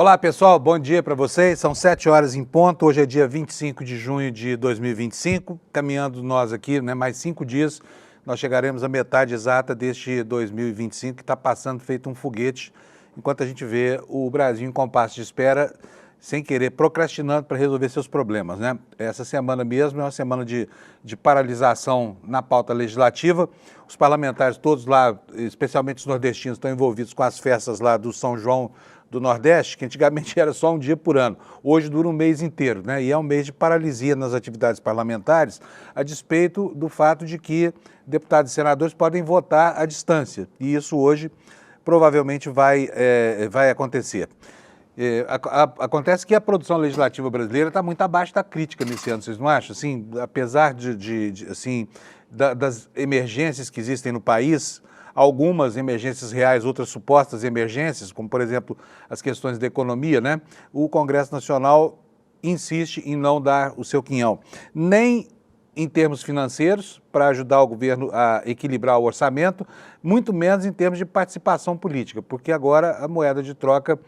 Olá, pessoal, bom dia para vocês. São 7 horas em ponto. Hoje é dia 25 de junho de 2025. Caminhando nós aqui, mais 5 dias, nós chegaremos à metade exata deste 2025, que está passando feito um foguete, enquanto a gente vê o Brasil em compasso de espera, sem querer, procrastinando para resolver seus problemas, né? Essa semana mesmo é uma semana de paralisação na pauta legislativa. Os parlamentares todos lá, especialmente os nordestinos, estão envolvidos com as festas lá do São João do Nordeste, que antigamente era só um dia por ano. Hoje dura um mês inteiro, né? E é um mês de paralisia nas atividades parlamentares, a despeito do fato de que deputados e senadores podem votar à distância. E isso hoje provavelmente vai acontecer. Acontece que a produção legislativa brasileira está muito abaixo da crítica nesse ano, vocês não acham? Assim, apesar das emergências que existem no país, algumas emergências reais, outras supostas emergências, como, por exemplo, as questões da economia, né? O Congresso Nacional insiste em não dar o seu quinhão, nem em termos financeiros, para ajudar o governo a equilibrar o orçamento, muito menos em termos de participação política, porque agora a moeda de troca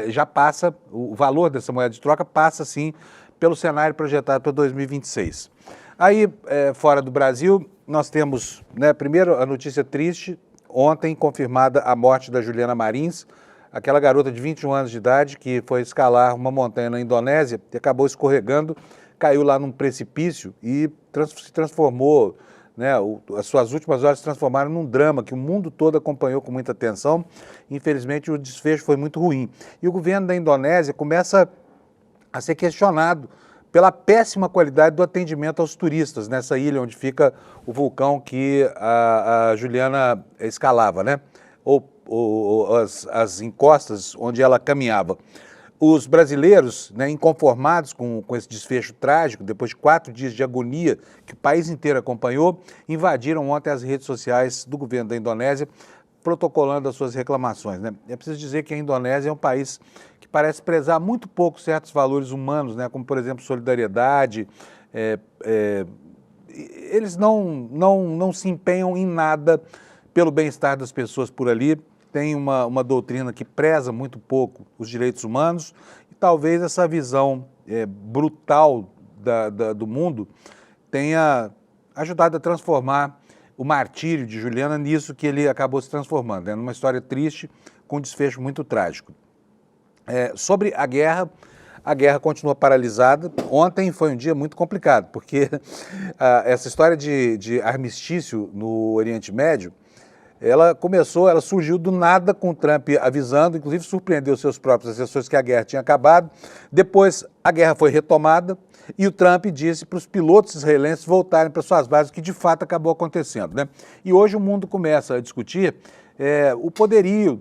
já passa, o valor dessa moeda de troca passa, sim, pelo cenário projetado para 2026. Aí, fora do Brasil, nós temos, primeiro, a notícia triste, ontem confirmada a morte da Juliana Marins, aquela garota de 21 anos de idade que foi escalar uma montanha na Indonésia e acabou escorregando, caiu lá num precipício e se transformou, as suas últimas horas se transformaram num drama que o mundo todo acompanhou com muita atenção. Infelizmente, o desfecho foi muito ruim. E o governo da Indonésia começa a ser questionado pela péssima qualidade do atendimento aos turistas nessa ilha onde fica o vulcão que a Juliana escalava, né? Ou as encostas onde ela caminhava. Os brasileiros, inconformados com esse desfecho trágico, depois de 4 dias de agonia que o país inteiro acompanhou, invadiram ontem as redes sociais do governo da Indonésia, protocolando as suas reclamações, né? É preciso dizer que a Indonésia é um país que parece prezar muito pouco certos valores humanos, como, por exemplo, solidariedade. Eles não se empenham em nada pelo bem-estar das pessoas por ali. Tem uma doutrina que preza muito pouco os direitos humanos e talvez essa visão brutal do mundo tenha ajudado a transformar o martírio de Juliana nisso que ele acabou se transformando, numa história triste com um desfecho muito trágico. Sobre a guerra continua paralisada. Ontem foi um dia muito complicado, porque essa história de armistício no Oriente Médio, ela surgiu do nada com o Trump avisando, inclusive surpreendeu seus próprios assessores que a guerra tinha acabado. Depois a guerra foi retomada e o Trump disse para os pilotos israelenses voltarem para suas bases, o que de fato acabou acontecendo, né? E hoje o mundo começa a discutir o poderio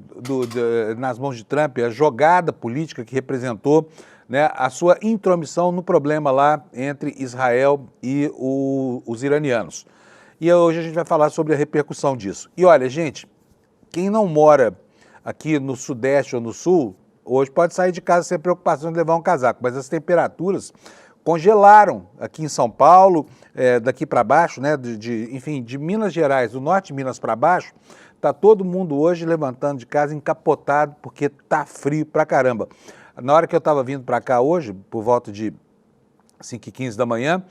nas mãos de Trump, a jogada política que representou, a sua intromissão no problema lá entre Israel e os iranianos. E hoje a gente vai falar sobre a repercussão disso. E olha, gente, quem não mora aqui no Sudeste ou no Sul, hoje pode sair de casa sem preocupação de levar um casaco, mas as temperaturas congelaram aqui em São Paulo, daqui para baixo, enfim, de Minas Gerais, do norte de Minas para baixo, está todo mundo hoje levantando de casa encapotado porque tá frio pra caramba. Na hora que eu estava vindo para cá hoje, por volta de 5h15 da manhã,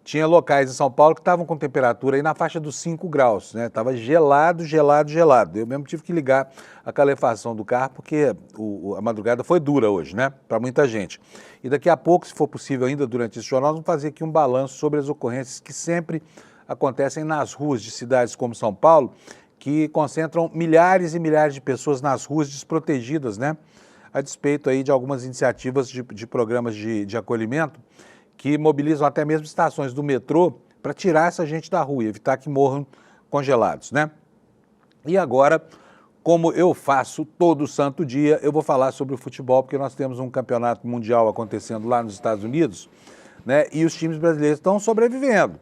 tinha locais em São Paulo que estavam com temperatura aí na faixa dos 5 graus, Estava gelado, gelado, gelado. Eu mesmo tive que ligar a calefação do carro porque a madrugada foi dura hoje, para muita gente. E daqui a pouco, se for possível ainda durante esse jornal, nós vamos fazer aqui um balanço sobre as ocorrências que sempre acontecem nas ruas de cidades como São Paulo, que concentram milhares e milhares de pessoas nas ruas desprotegidas, a despeito aí de algumas iniciativas de programas de acolhimento que mobilizam até mesmo estações do metrô para tirar essa gente da rua e evitar que morram congelados, E agora, como eu faço todo santo dia, eu vou falar sobre o futebol, porque nós temos um campeonato mundial acontecendo lá nos Estados Unidos, e os times brasileiros estão sobrevivendo.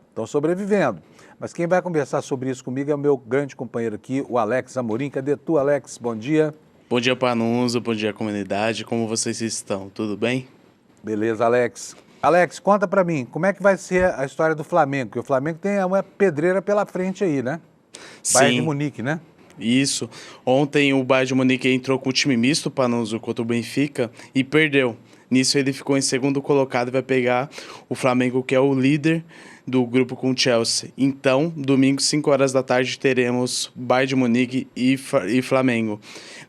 Mas quem vai conversar sobre isso comigo é o meu grande companheiro aqui, o Alex Amorim. Cadê tu, Alex? Bom dia. Bom dia, Panuso. Bom dia, comunidade. Como vocês estão? Tudo bem? Beleza, Alex. Alex, conta pra mim, como é que vai ser a história do Flamengo? Porque o Flamengo tem uma pedreira pela frente aí, Sim. Bayern de Munique, Isso. Ontem o Bayern de Munique entrou com o time misto, Panuso, contra o Benfica e perdeu. Nisso ele ficou em segundo colocado e vai pegar o Flamengo, que é o líder do grupo com o Chelsea. Então, domingo, 5 horas da tarde, teremos Bayern de Munique e Flamengo.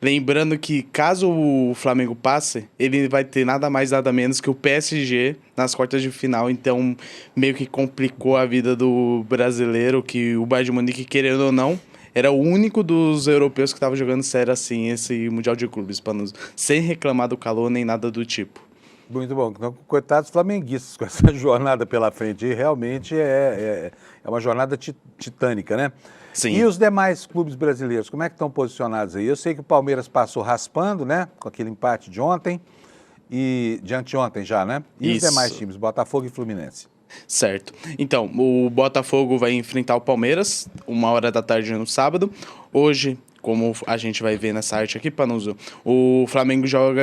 Lembrando que, caso o Flamengo passe, ele vai ter nada mais, nada menos que o PSG nas quartas de final. Então, meio que complicou a vida do brasileiro, que o Bayern de Munique, querendo ou não, era o único dos europeus que estava jogando sério assim esse Mundial de Clubes, sem reclamar do calor nem nada do tipo. Muito bom. Então, coitados flamenguistas com essa jornada pela frente. E realmente é uma jornada titânica, né? Sim. E os demais clubes brasileiros, como é que estão posicionados aí? Eu sei que o Palmeiras passou raspando, né? Com aquele empate de ontem e de anteontem já, né? E Isso. os demais times, Botafogo e Fluminense? Certo. Então, o Botafogo vai enfrentar o Palmeiras, 1 hora da tarde no sábado. Hoje, como a gente vai ver nessa arte aqui, Panuso, o Flamengo joga...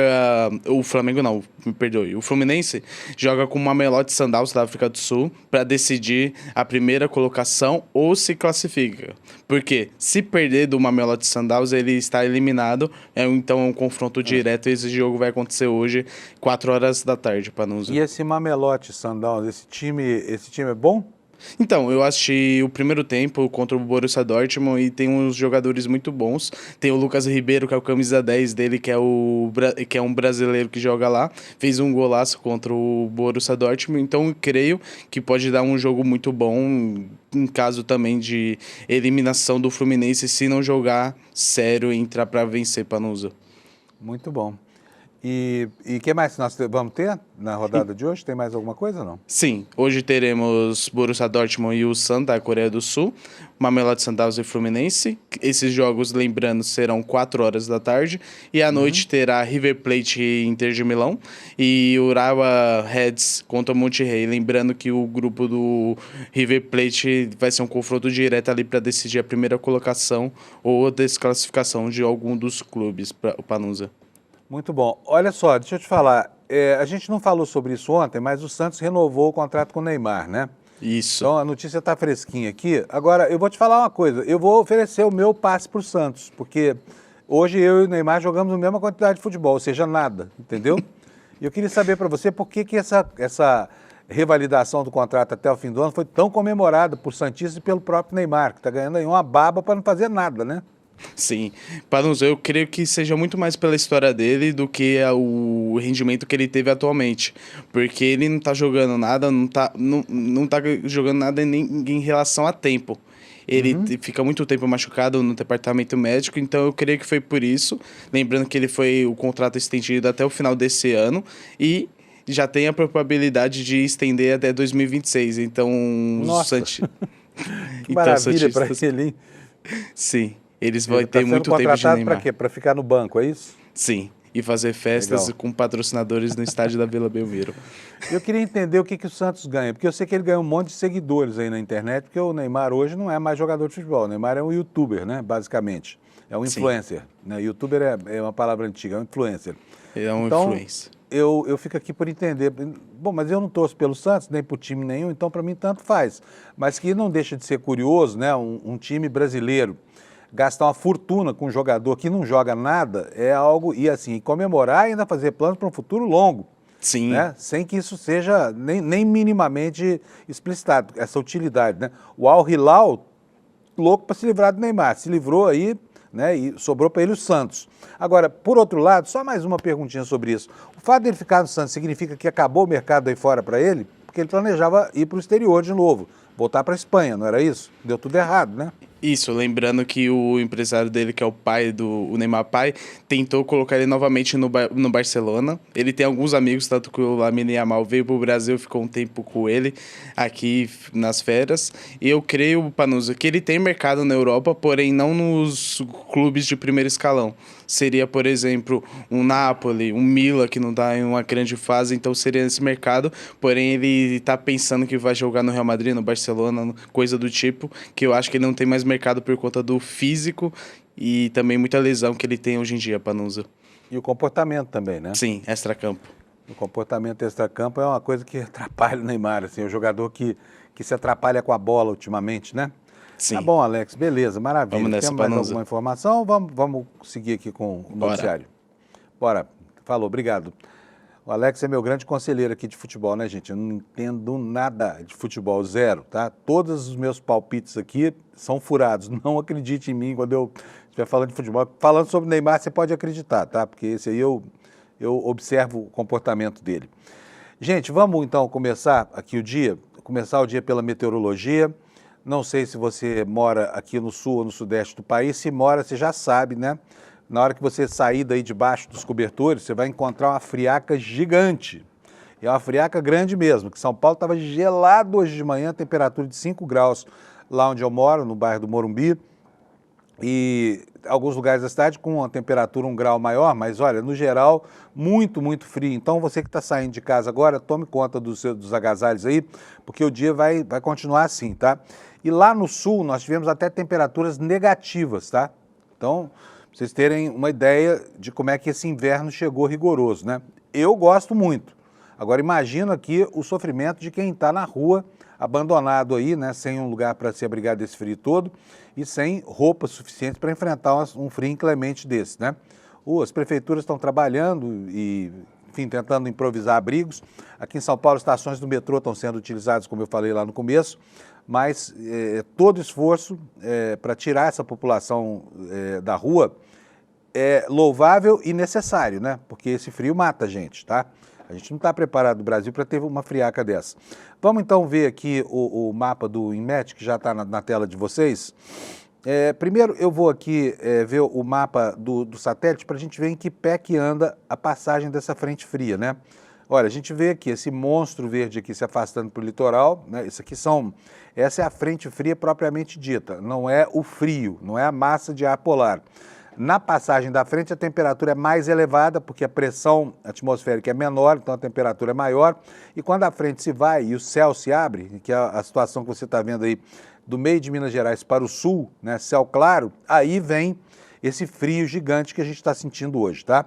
O Flamengo não, me perdoe. O Fluminense joga com o Mamelodi Sundowns da África do Sul para decidir a primeira colocação ou se classifica. Porque se perder do Mamelodi Sundowns, ele está eliminado. Então é um confronto direto. Esse jogo vai acontecer hoje, 4 horas da tarde, Panuso. E esse Mamelodi Sundowns, esse time é bom? Então, eu assisti o primeiro tempo contra o Borussia Dortmund e tem uns jogadores muito bons. Tem o Lucas Ribeiro, que é o camisa 10 dele, que é um brasileiro que joga lá. Fez um golaço contra o Borussia Dortmund, então eu creio que pode dar um jogo muito bom em caso também de eliminação do Fluminense, se não jogar sério e entrar para vencer, Panuso. Muito bom. E o que mais nós vamos ter na rodada de hoje? Tem mais alguma coisa ou não? Sim, hoje teremos Borussia Dortmund e o Ulsan da Coreia do Sul, Mamelodi Sundowns e Fluminense. Esses jogos, lembrando, serão 4 horas da tarde. E à noite terá River Plate e Inter de Milão e Urawa Reds contra o Monterrey. Lembrando que o grupo do River Plate vai ser um confronto direto ali para decidir a primeira colocação ou a desclassificação de algum dos clubes, o Panusa. Muito bom. Olha só, deixa eu te falar, a gente não falou sobre isso ontem, mas o Santos renovou o contrato com o Neymar, né? Isso. Então a notícia está fresquinha aqui. Agora, eu vou te falar uma coisa, eu vou oferecer o meu passe para o Santos, porque hoje eu e o Neymar jogamos a mesma quantidade de futebol, ou seja, nada, entendeu? E eu queria saber para você por que essa revalidação do contrato até o fim do ano foi tão comemorada por Santistas e pelo próprio Neymar, que está ganhando aí uma baba para não fazer nada, né? Sim, Panuso, eu creio que seja muito mais pela história dele do que o rendimento que ele teve atualmente, porque ele não tá jogando nada, não tá jogando nada em relação a tempo. Ele fica muito tempo machucado no departamento médico, então eu creio que foi por isso. Lembrando que ele foi o contrato estendido até o final desse ano e já tem a probabilidade de estender até 2026. Então, Nossa. Que então, maravilha para ele, hein? Sim. Eles vão ter muito tempo de contratado Neymar. para quê? Para ficar no banco, é isso? Sim, e fazer festas Legal. com patrocinadores no estádio da Vila Belmiro. Eu queria entender o que o Santos ganha, porque eu sei que ele ganha um monte de seguidores aí na internet, porque o Neymar hoje não é mais jogador de futebol, o Neymar é um youtuber, né, basicamente. É um influencer, né? Youtuber é uma palavra antiga, é um influencer. Ele é um então, influencer. Eu fico aqui por entender. Bom, mas eu não torço pelo Santos, nem por time nenhum, então para mim tanto faz. Mas que não deixa de ser curioso, né, um time brasileiro gastar uma fortuna com um jogador que não joga nada é algo, e assim, comemorar e ainda fazer planos para um futuro longo. Sim. Né? Sem que isso seja nem minimamente explicitado, essa utilidade. Né? O Al Hilal, louco para se livrar do Neymar, se livrou aí, né, e sobrou para ele o Santos. Agora, por outro lado, só mais uma perguntinha sobre isso. O fato dele ficar no Santos significa que acabou o mercado aí fora para ele? Porque ele planejava ir para o exterior de novo, voltar para a Espanha, não era isso? Deu tudo errado, né? Isso, lembrando que o empresário dele, que é o pai o Neymar pai, tentou colocar ele novamente no Barcelona. Ele tem alguns amigos, tanto que o Lamine Yamal veio para o Brasil, ficou um tempo com ele aqui nas férias. E eu creio, Panuso, que ele tem mercado na Europa, porém não nos clubes de primeiro escalão. Seria, por exemplo, um Napoli, um Milan, que não está em uma grande fase, então seria esse mercado. Porém, ele está pensando que vai jogar no Real Madrid, no Barcelona, coisa do tipo, que eu acho que ele não tem mais mercado por conta do físico e também muita lesão que ele tem hoje em dia, Panuso. E o comportamento também, né? Sim, extracampo. O comportamento extracampo é uma coisa que atrapalha o Neymar, assim, o jogador que se atrapalha com a bola ultimamente, né? Sim. Tá bom, Alex, beleza, maravilha. Vamos nessa, Temos mais Panuso. alguma informação? Vamos seguir aqui com o noticiário. Bora. Falou, obrigado. O Alex é meu grande conselheiro aqui de futebol, né, gente? Eu não entendo nada de futebol, zero, tá? Todos os meus palpites aqui são furados. Não acredite em mim quando eu estiver falando de futebol. Falando sobre o Neymar, você pode acreditar, tá? Porque esse aí eu observo o comportamento dele. Gente, vamos então começar aqui o dia, começar o dia pela meteorologia. Não sei se você mora aqui no sul ou no sudeste do país. Se mora, você já sabe, né? Na hora que você sair daí debaixo dos cobertores, você vai encontrar uma friaca gigante. É uma friaca grande mesmo, que São Paulo estava gelado hoje de manhã, temperatura de 5 graus lá onde eu moro, no bairro do Morumbi. E alguns lugares da cidade com uma temperatura 1 grau maior, mas olha, no geral, muito, muito frio. Então você que está saindo de casa agora, tome conta dos agasalhos aí, porque o dia vai continuar assim, tá? E lá no sul nós tivemos até temperaturas negativas, tá? Então, pra vocês terem uma ideia de como é que esse inverno chegou rigoroso, né? Eu gosto muito. Agora imagino aqui o sofrimento de quem está na rua, abandonado aí, né? Sem um lugar para se abrigar desse frio todo e sem roupas suficientes para enfrentar um frio inclemente desse, né? As prefeituras estão trabalhando e, enfim, tentando improvisar abrigos. Aqui em São Paulo, estações do metrô estão sendo utilizadas, como eu falei lá no começo, mas todo esforço para tirar essa população da rua é louvável e necessário, né? Porque esse frio mata a gente, tá? A gente não está preparado no Brasil para ter uma friaca dessa. Vamos então ver aqui o mapa do INMET, que já está na tela de vocês. Primeiro eu vou aqui ver o mapa do satélite para a gente ver em que pé que anda a passagem dessa frente fria, né? Olha, a gente vê aqui esse monstro verde aqui se afastando para o litoral, né? Essa é a frente fria propriamente dita, não é o frio, não é a massa de ar polar. Na passagem da frente, a temperatura é mais elevada, porque a pressão atmosférica é menor, então a temperatura é maior. E quando a frente se vai e o céu se abre, que é a situação que você está vendo aí do meio de Minas Gerais para o sul, né, céu claro, aí vem esse frio gigante que a gente está sentindo hoje, tá?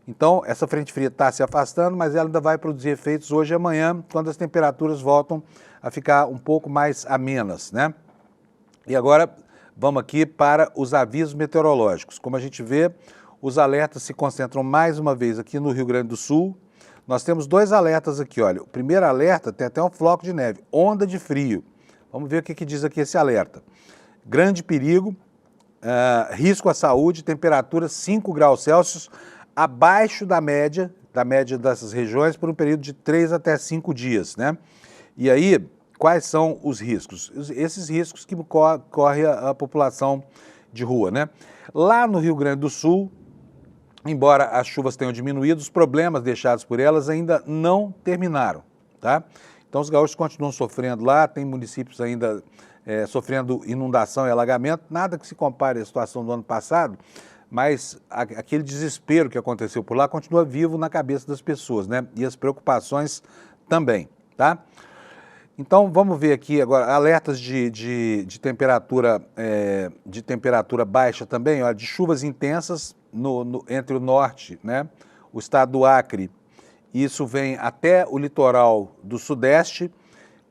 Então, essa frente fria está se afastando, mas ela ainda vai produzir efeitos hoje e amanhã, quando as temperaturas voltam a ficar um pouco mais amenas, né? E agora vamos aqui para os avisos meteorológicos. Como a gente vê, os alertas se concentram mais uma vez aqui no Rio Grande do Sul. Nós temos 2 alertas aqui, olha. O primeiro alerta tem até um floco de neve, onda de frio. Vamos ver o que diz aqui esse alerta. Grande perigo, risco à saúde, temperatura 5 graus Celsius, abaixo da média dessas regiões por um período de 3 até 5 dias, né? E aí, quais são os riscos? Esses riscos que corre a população de rua, né? Lá no Rio Grande do Sul, embora as chuvas tenham diminuído, os problemas deixados por elas ainda não terminaram, tá? Então os gaúchos continuam sofrendo lá, tem municípios ainda sofrendo inundação e alagamento, nada que se compare à situação do ano passado, mas aquele desespero que aconteceu por lá continua vivo na cabeça das pessoas, né? E as preocupações também, tá? Então vamos ver aqui agora alertas de temperatura baixa também, ó, de chuvas intensas entre o norte, né, o estado do Acre. Isso vem até o litoral do sudeste,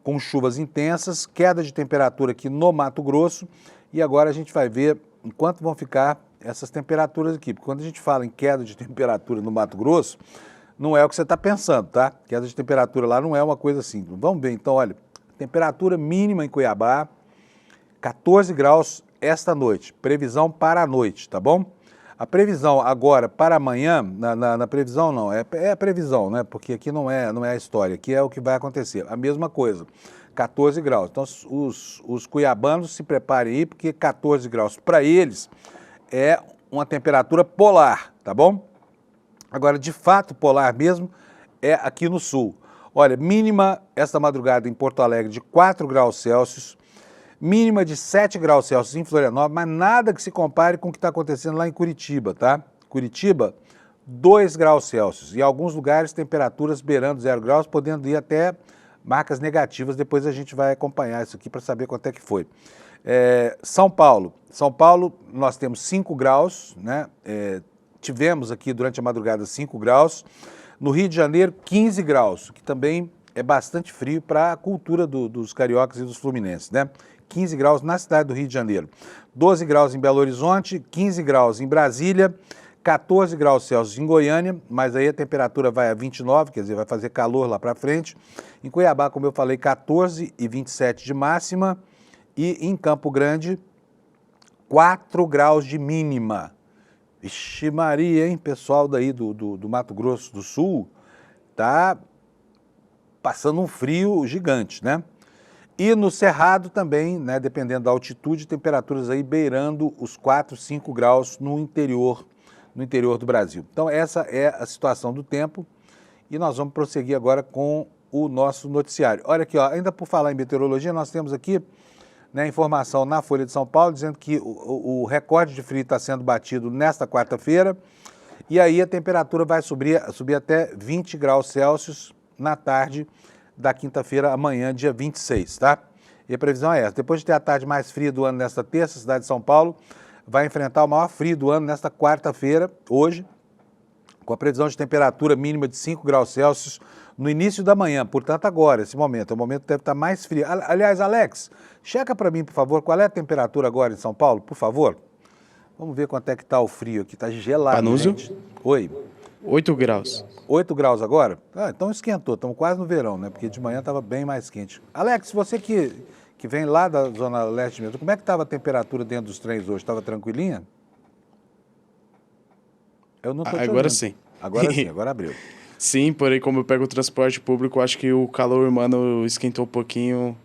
com chuvas intensas, queda de temperatura aqui no Mato Grosso. E agora a gente vai ver enquanto vão ficar essas temperaturas aqui. Porque quando a gente fala em queda de temperatura no Mato Grosso, não é o que você está pensando, tá? Queda de temperatura lá não é uma coisa assim. Vamos ver então, olha, temperatura mínima em Cuiabá, 14 graus esta noite, previsão para a noite, tá bom? A previsão agora para amanhã, na previsão não, é a previsão, né? Porque aqui não é a história, aqui é o que vai acontecer. A mesma coisa, 14 graus. Então os cuiabanos se preparem aí, porque 14 graus para eles é uma temperatura polar, tá bom? Agora, de fato, polar mesmo é aqui no sul. Olha, mínima esta madrugada em Porto Alegre de 4 graus Celsius, mínima de 7 graus Celsius em Florianópolis, mas nada que se compare com o que está acontecendo lá em Curitiba, tá? Curitiba, 2 graus Celsius. E em alguns lugares, temperaturas beirando 0 graus, podendo ir até marcas negativas. Depois a gente vai acompanhar isso aqui para saber quanto é que foi. São Paulo, nós temos 5 graus, né? Tivemos aqui durante a madrugada 5 graus. No Rio de Janeiro, 15 graus, que também é bastante frio para a cultura dos cariocas e dos fluminenses, né? 15 graus na cidade do Rio de Janeiro, 12 graus em Belo Horizonte, 15 graus em Brasília, 14 graus Celsius em Goiânia, mas aí a temperatura vai a 29, quer dizer, vai fazer calor lá para frente. Em Cuiabá, como eu falei, 14 e 27 de máxima. E em Campo Grande, 4 graus de mínima. Vixe Maria, hein? Pessoal daí do Mato Grosso do Sul tá passando um frio gigante, né? E no Cerrado também, né, dependendo da altitude, temperaturas aí beirando os 4, 5 graus no interior do Brasil. Então essa é a situação do tempo e nós vamos prosseguir agora com o nosso noticiário. Olha aqui, ó, ainda por falar em meteorologia, nós temos aqui, né, informação na Folha de São Paulo dizendo que o recorde de frio está sendo batido nesta quarta-feira e aí a temperatura vai subir até 20 graus Celsius na tarde da quinta-feira, amanhã, dia 26, tá? E a previsão é essa. Depois de ter a tarde mais fria do ano nesta terça, a cidade de São Paulo vai enfrentar o maior frio do ano nesta quarta-feira, hoje, com a previsão de temperatura mínima de 5 graus Celsius no início da manhã, portanto agora, esse momento, é o momento que deve estar mais frio. Aliás, Alex, checa para mim, por favor, qual é a temperatura agora em São Paulo, por favor? Vamos ver quanto é que está o frio aqui, está gelado, Panunzio? gente. Oi. 8 graus. 8 graus agora? Ah, então esquentou, estamos quase no verão, né? Porque de manhã estava bem mais quente. Alex, você que vem lá da Zona Leste mesmo, como é que estava a temperatura dentro dos trens hoje? Estava tranquilinha? Eu não estou te Agora ouvindo. sim. Agora sim, agora abriu. Sim, porém, como eu pego o transporte público, acho que o calor humano esquentou um pouquinho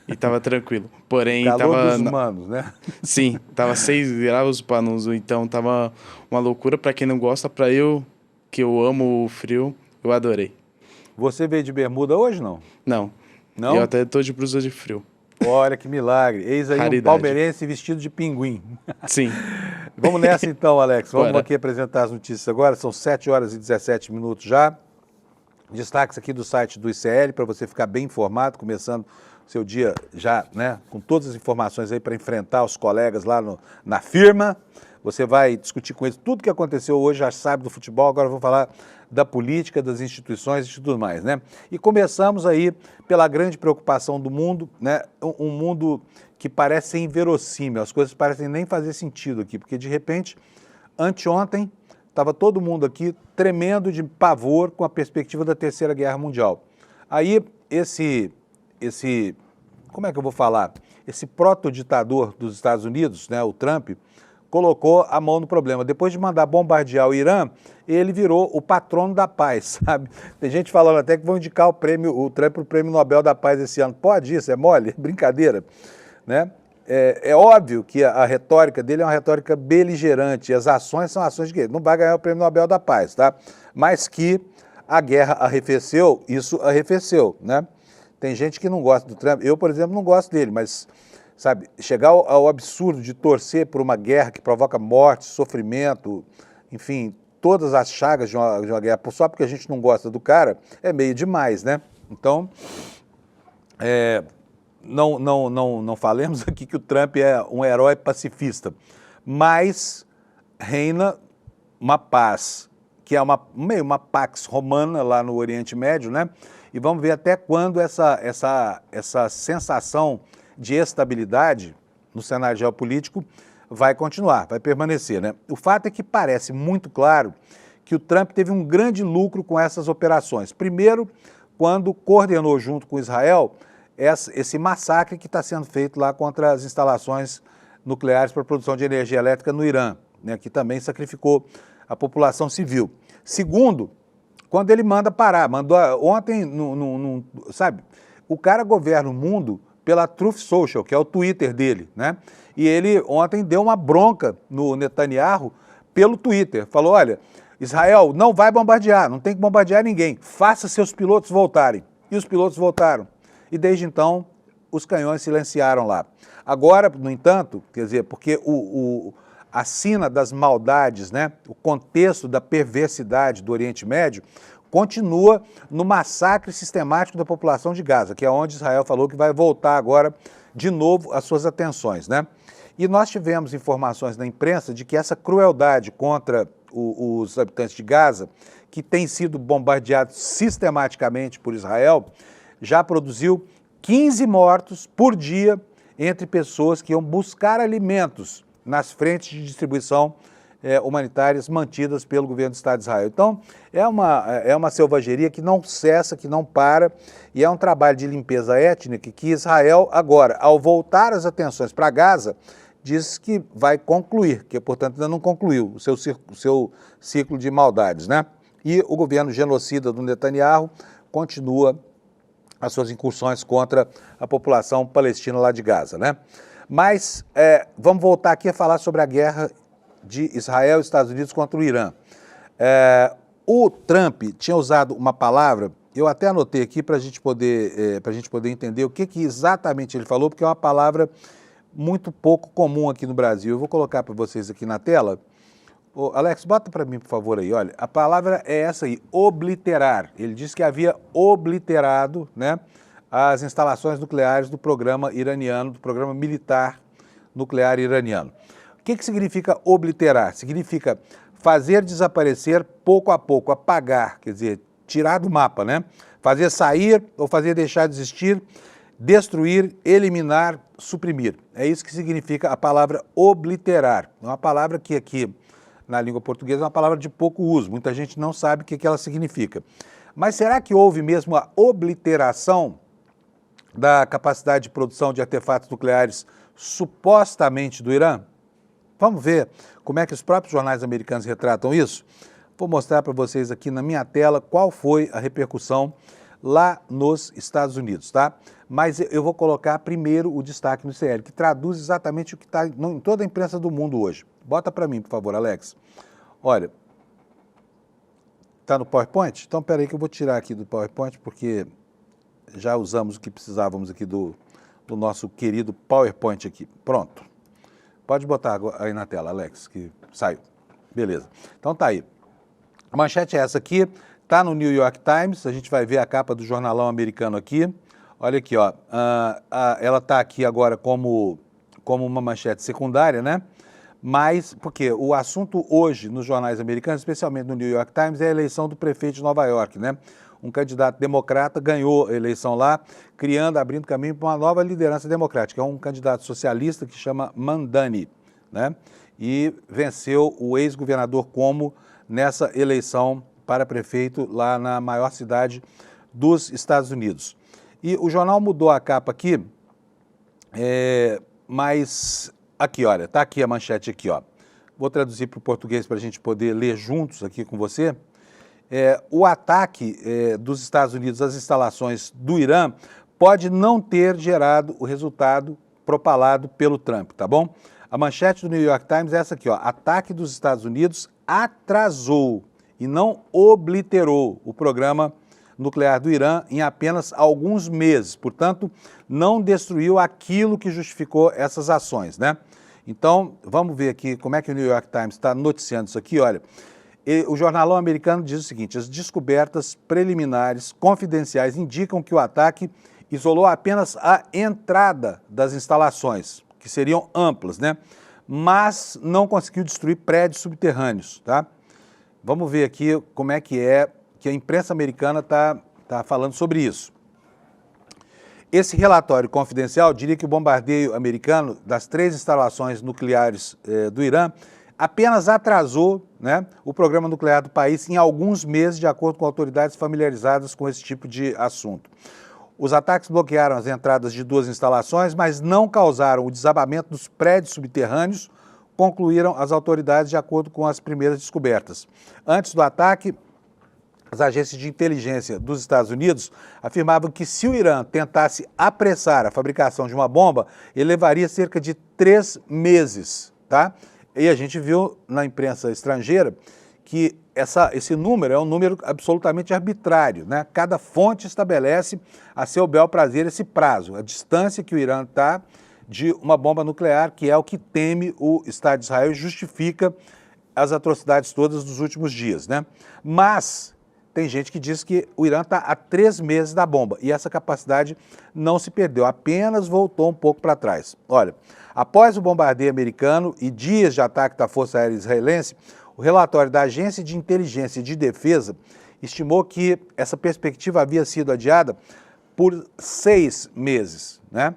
e tava tranquilo. Porém, Calor dos humanos, né? Sim, tava 6 graus o Panuso, então tava uma loucura para quem não gosta, para eu, que eu amo o frio, eu adorei. Você veio de bermuda hoje, não? Não. Não? Eu até tô de blusa de frio. Olha que milagre. Eis aí Raridade. um palmeirense vestido de pinguim. Sim. Vamos nessa então, Alex. Vamos Bora. aqui apresentar as notícias agora. São 7 horas e 17 minutos já. Destaques aqui do site do ICL para você ficar bem informado, começando o seu dia já, né, com todas as informações aí para enfrentar os colegas lá na firma. Você vai discutir com eles tudo que aconteceu hoje, já sabe do futebol, agora eu vou falar da política, das instituições e tudo mais, né? E começamos aí pela grande preocupação do mundo, né? Um mundo que parece inverossímil, as coisas parecem nem fazer sentido aqui, porque de repente, anteontem, estava todo mundo aqui tremendo de pavor com a perspectiva da Terceira Guerra Mundial. Aí como é que eu vou falar? Esse proto-ditador dos Estados Unidos, né, o Trump, colocou a mão no problema. Depois de mandar bombardear o Irã, ele virou o patrono da paz, sabe? Tem gente falando até que vão indicar o Trump para o Prêmio Nobel da Paz esse ano. Pode isso? É mole? Brincadeira, né? É óbvio que a retórica dele é uma retórica beligerante, e as ações são ações de guerra. Não vai ganhar o Prêmio Nobel da Paz, tá? Mas que a guerra arrefeceu, isso arrefeceu, né? Tem gente que não gosta do Trump. Eu, por exemplo, não gosto dele, mas, sabe, chegar ao absurdo de torcer por uma guerra que provoca morte, sofrimento, enfim, todas as chagas de uma guerra, só porque a gente não gosta do cara, é meio demais, né? Então, não falemos aqui que o Trump é um herói pacifista, mas reina uma paz, que é meio uma pax romana lá no Oriente Médio, né? E vamos ver até quando essa sensação de estabilidade no cenário geopolítico vai continuar, vai permanecer, né? O fato é que parece muito claro que o Trump teve um grande lucro com essas operações. Primeiro, quando coordenou junto com Israel esse massacre que está sendo feito lá contra as instalações nucleares para produção de energia elétrica no Irã, né, que também sacrificou a população civil. Segundo, quando ele manda parar, mandou ontem, sabe, o cara governa o mundo pela Truth Social, que é o Twitter dele, né? E ele ontem deu uma bronca no Netanyahu pelo Twitter, falou, olha, Israel não vai bombardear, não tem que bombardear ninguém, faça seus pilotos voltarem. E os pilotos voltaram. E desde então, os canhões silenciaram lá. Agora, no entanto, quer dizer, porque a sina das maldades, né, o contexto da perversidade do Oriente Médio, continua no massacre sistemático da população de Gaza, que é onde Israel falou que vai voltar agora de novo as suas atenções, né? E nós tivemos informações na imprensa de que essa crueldade contra os habitantes de Gaza, que tem sido bombardeado sistematicamente por Israel, já produziu 15 mortos por dia entre pessoas que iam buscar alimentos nas frentes de distribuição humanitárias mantidas pelo governo do Estado de Israel. Então, é uma selvageria que não cessa, que não para, e é um trabalho de limpeza étnica que Israel, agora, ao voltar as atenções para Gaza, diz que vai concluir, que, portanto, ainda não concluiu o seu ciclo de maldades, né? E o governo genocida do Netanyahu continua as suas incursões contra a população palestina lá de Gaza, né? Mas vamos voltar aqui a falar sobre a guerra de Israel e Estados Unidos contra o Irã. O Trump tinha usado uma palavra, eu até anotei aqui para a gente poder entender o que exatamente ele falou, porque é uma palavra muito pouco comum aqui no Brasil. Eu vou colocar para vocês aqui na tela. Ô, Alex, bota para mim, por favor, aí. Olha, a palavra é essa aí, obliterar. Ele disse que havia obliterado, né, as instalações nucleares do programa iraniano, do programa militar nuclear iraniano. O que significa obliterar? Significa fazer desaparecer pouco a pouco, apagar, quer dizer, tirar do mapa, né? Fazer sair ou fazer deixar de existir, destruir, eliminar, suprimir. É isso que significa a palavra obliterar. É uma palavra que aqui na língua portuguesa é uma palavra de pouco uso, muita gente não sabe o que ela significa. Mas será que houve mesmo a obliteração da capacidade de produção de artefatos nucleares supostamente do Irã? Vamos ver como é que os próprios jornais americanos retratam isso? Vou mostrar para vocês aqui na minha tela qual foi a repercussão lá nos Estados Unidos, tá? Mas eu vou colocar primeiro o destaque no CL, que traduz exatamente o que está em toda a imprensa do mundo hoje. Bota para mim, por favor, Alex. Olha, está no PowerPoint? Então, espera aí que eu vou tirar aqui do PowerPoint, porque já usamos o que precisávamos aqui do nosso querido PowerPoint aqui. Pronto. Pode botar aí na tela, Alex, que saiu. Beleza. Então tá aí. A manchete é essa aqui, tá no New York Times, a gente vai ver a capa do jornalão americano aqui. Olha aqui, ó. Ela tá aqui agora como uma manchete secundária, né? Mas, porque o assunto hoje nos jornais americanos, especialmente no New York Times, é a eleição do prefeito de Nova York, né? Um candidato democrata ganhou a eleição lá, abrindo caminho para uma nova liderança democrática. É um candidato socialista que chama Mamdani, né? E venceu o ex-governador Cuomo nessa eleição para prefeito lá na maior cidade dos Estados Unidos. E o jornal mudou a capa aqui, mas aqui, olha, tá aqui a manchete aqui, ó. Vou traduzir para o português para a gente poder ler juntos aqui com você. O ataque dos Estados Unidos às instalações do Irã pode não ter gerado o resultado propalado pelo Trump, tá bom? A manchete do New York Times é essa aqui, ó. Ataque dos Estados Unidos atrasou e não obliterou o programa nuclear do Irã em apenas alguns meses. Portanto, não destruiu aquilo que justificou essas ações, né? Então, vamos ver aqui como é que o New York Times está noticiando isso aqui, olha. O jornalão americano diz o seguinte: as descobertas preliminares confidenciais indicam que o ataque isolou apenas a entrada das instalações, que seriam amplas, né? Mas não conseguiu destruir prédios subterrâneos, tá? Vamos ver aqui como é que a imprensa americana está falando sobre isso. Esse relatório confidencial diria que o bombardeio americano das 3 instalações nucleares do Irã apenas atrasou, né, o programa nuclear do país em alguns meses, de acordo com autoridades familiarizadas com esse tipo de assunto. Os ataques bloquearam as entradas de 2 instalações, mas não causaram o desabamento dos prédios subterrâneos, concluíram as autoridades de acordo com as primeiras descobertas. Antes do ataque, as agências de inteligência dos Estados Unidos afirmavam que se o Irã tentasse apressar a fabricação de uma bomba, ele levaria cerca de 3 meses, tá? E a gente viu na imprensa estrangeira que esse número é um número absolutamente arbitrário, né? Cada fonte estabelece a seu bel prazer esse prazo, a distância que o Irã está de uma bomba nuclear, que é o que teme o Estado de Israel e justifica as atrocidades todas dos últimos dias, né? Mas tem gente que diz que o Irã está a 3 meses da bomba e essa capacidade não se perdeu, apenas voltou um pouco para trás. Olha, após o bombardeio americano e dias de ataque da Força Aérea Israelense, o relatório da Agência de Inteligência e de Defesa estimou que essa perspectiva havia sido adiada por 6 meses, né?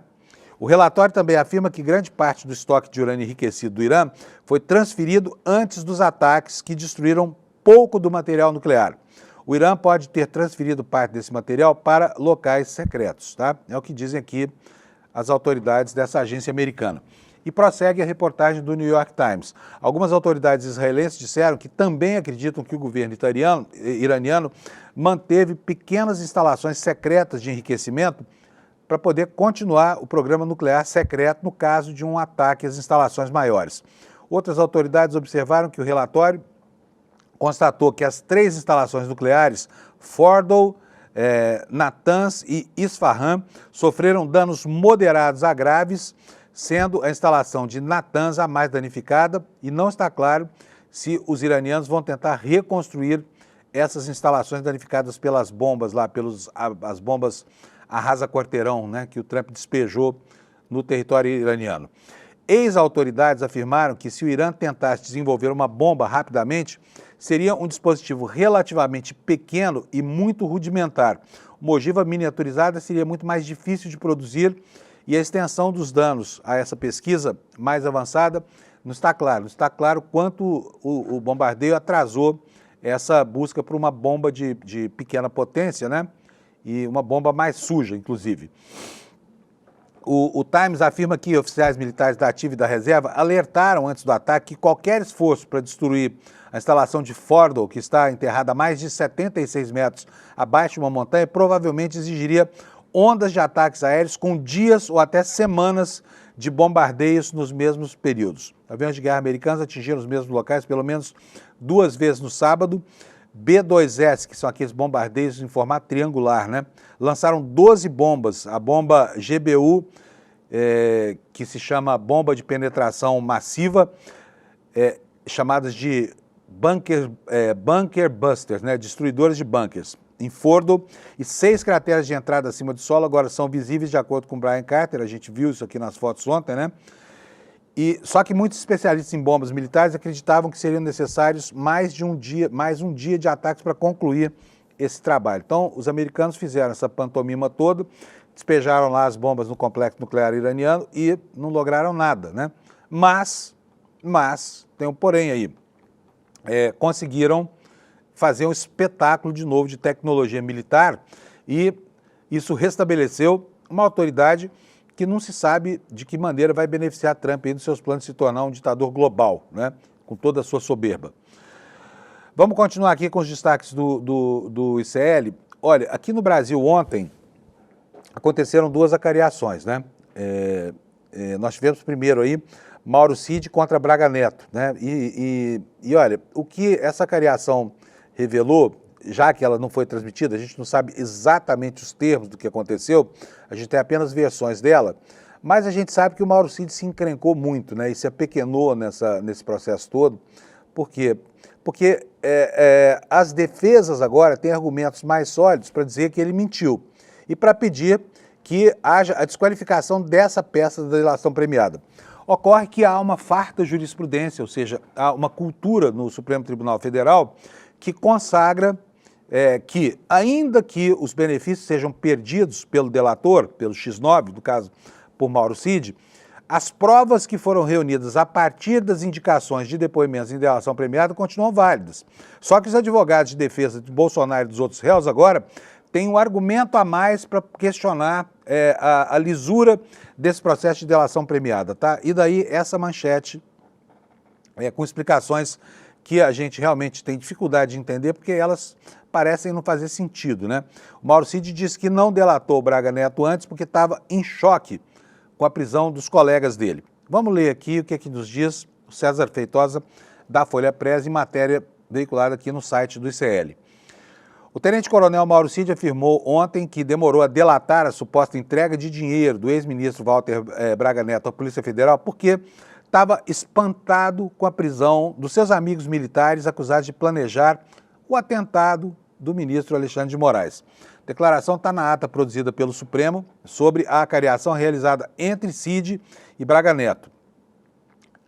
O relatório também afirma que grande parte do estoque de urânio enriquecido do Irã foi transferido antes dos ataques que destruíram pouco do material nuclear. O Irã pode ter transferido parte desse material para locais secretos, tá? É o que dizem aqui as autoridades dessa agência americana. E prossegue a reportagem do New York Times. Algumas autoridades israelenses disseram que também acreditam que o governo iraniano manteve pequenas instalações secretas de enriquecimento para poder continuar o programa nuclear secreto no caso de um ataque às instalações maiores. Outras autoridades observaram que o relatório constatou que as 3 instalações nucleares, Fordow, Natanz e Isfahan, sofreram danos moderados a graves, sendo a instalação de Natanz a mais danificada, e não está claro se os iranianos vão tentar reconstruir essas instalações danificadas pelas bombas lá, as bombas arrasa-quarteirão, né, que o Trump despejou no território iraniano. Ex-autoridades afirmaram que se o Irã tentasse desenvolver uma bomba rapidamente, seria um dispositivo relativamente pequeno e muito rudimentar. Uma ogiva miniaturizada seria muito mais difícil de produzir e a extensão dos danos a essa pesquisa mais avançada não está claro. Não está claro quanto o bombardeio atrasou essa busca por uma bomba de pequena potência, né? E uma bomba mais suja, inclusive. O Times afirma que oficiais militares da ativa e da reserva alertaram antes do ataque que qualquer esforço para destruir a instalação de Fordow, que está enterrada a mais de 76 metros abaixo de uma montanha, provavelmente exigiria ondas de ataques aéreos com dias ou até semanas de bombardeios nos mesmos períodos. Aviões de guerra americanos atingiram os mesmos locais pelo menos 2 vezes no sábado. B-2S, que são aqueles bombardeios em formato triangular, né? Lançaram 12 bombas. A bomba GBU, que se chama bomba de penetração massiva, chamadas de bunker busters, né? Destruidores de bunkers, em Fordow, e 6 crateras de entrada acima do solo agora são visíveis, de acordo com Brian Carter. A gente viu isso aqui nas fotos ontem, né? Só que muitos especialistas em bombas militares acreditavam que seriam necessários mais um dia de ataques para concluir esse trabalho. Então, os americanos fizeram essa pantomima toda, despejaram lá as bombas no complexo nuclear iraniano e não lograram nada, né? Mas tem um porém aí, conseguiram fazer um espetáculo de novo de tecnologia militar e isso restabeleceu uma autoridade que não se sabe de que maneira vai beneficiar Trump aí nos seus planos de se tornar um ditador global, né? Com toda a sua soberba. Vamos continuar aqui com os destaques do ICL. Olha, aqui no Brasil ontem aconteceram 2 acariações, né? Nós tivemos primeiro aí Mauro Cid contra Braga Neto, né? E olha, o que essa acariação revelou, já que ela não foi transmitida, a gente não sabe exatamente os termos do que aconteceu, a gente tem apenas versões dela, mas a gente sabe que o Mauro Cid se encrencou muito, né, e se apequenou nesse processo todo. Por quê? Porque as defesas agora têm argumentos mais sólidos para dizer que ele mentiu e para pedir que haja a desqualificação dessa peça da delação premiada. Ocorre que há uma farta jurisprudência, ou seja, há uma cultura no Supremo Tribunal Federal que consagra que, ainda que os benefícios sejam perdidos pelo delator, pelo X9, no caso por Mauro Cid, as provas que foram reunidas a partir das indicações de depoimentos em delação premiada continuam válidas. Só que os advogados de defesa de Bolsonaro e dos outros réus agora têm um argumento a mais para questionar a lisura desse processo de delação premiada, tá? E daí essa manchete com explicações que a gente realmente tem dificuldade de entender, porque elas parecem não fazer sentido, né? O Mauro Cid disse que não delatou o Braga Neto antes porque estava em choque com a prisão dos colegas dele. Vamos ler aqui o que é que nos diz o César Feitosa, da Folha Press, em matéria veiculada aqui no site do ICL. O tenente-coronel Mauro Cid afirmou ontem que demorou a delatar a suposta entrega de dinheiro do ex-ministro Walter Braga Neto à Polícia Federal porque estava espantado com a prisão dos seus amigos militares acusados de planejar o atentado do ministro Alexandre de Moraes. A declaração está na ata produzida pelo Supremo sobre a acariação realizada entre Cid e Braga Neto.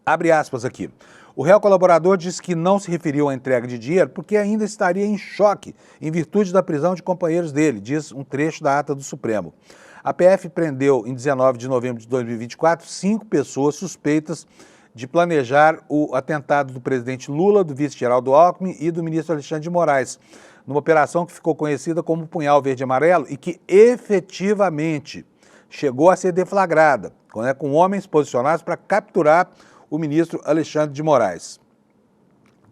Abre aspas aqui. O réu colaborador disse que não se referiu à entrega de dinheiro porque ainda estaria em choque em virtude da prisão de companheiros dele, diz um trecho da ata do Supremo. A PF prendeu, em 19 de novembro de 2024, 5 pessoas suspeitas de planejar o atentado do presidente Lula, do vice Geraldo Alckmin e do ministro Alexandre de Moraes, numa operação que ficou conhecida como Punhal Verde e Amarelo e que efetivamente chegou a ser deflagrada, né, com homens posicionados para capturar o ministro Alexandre de Moraes.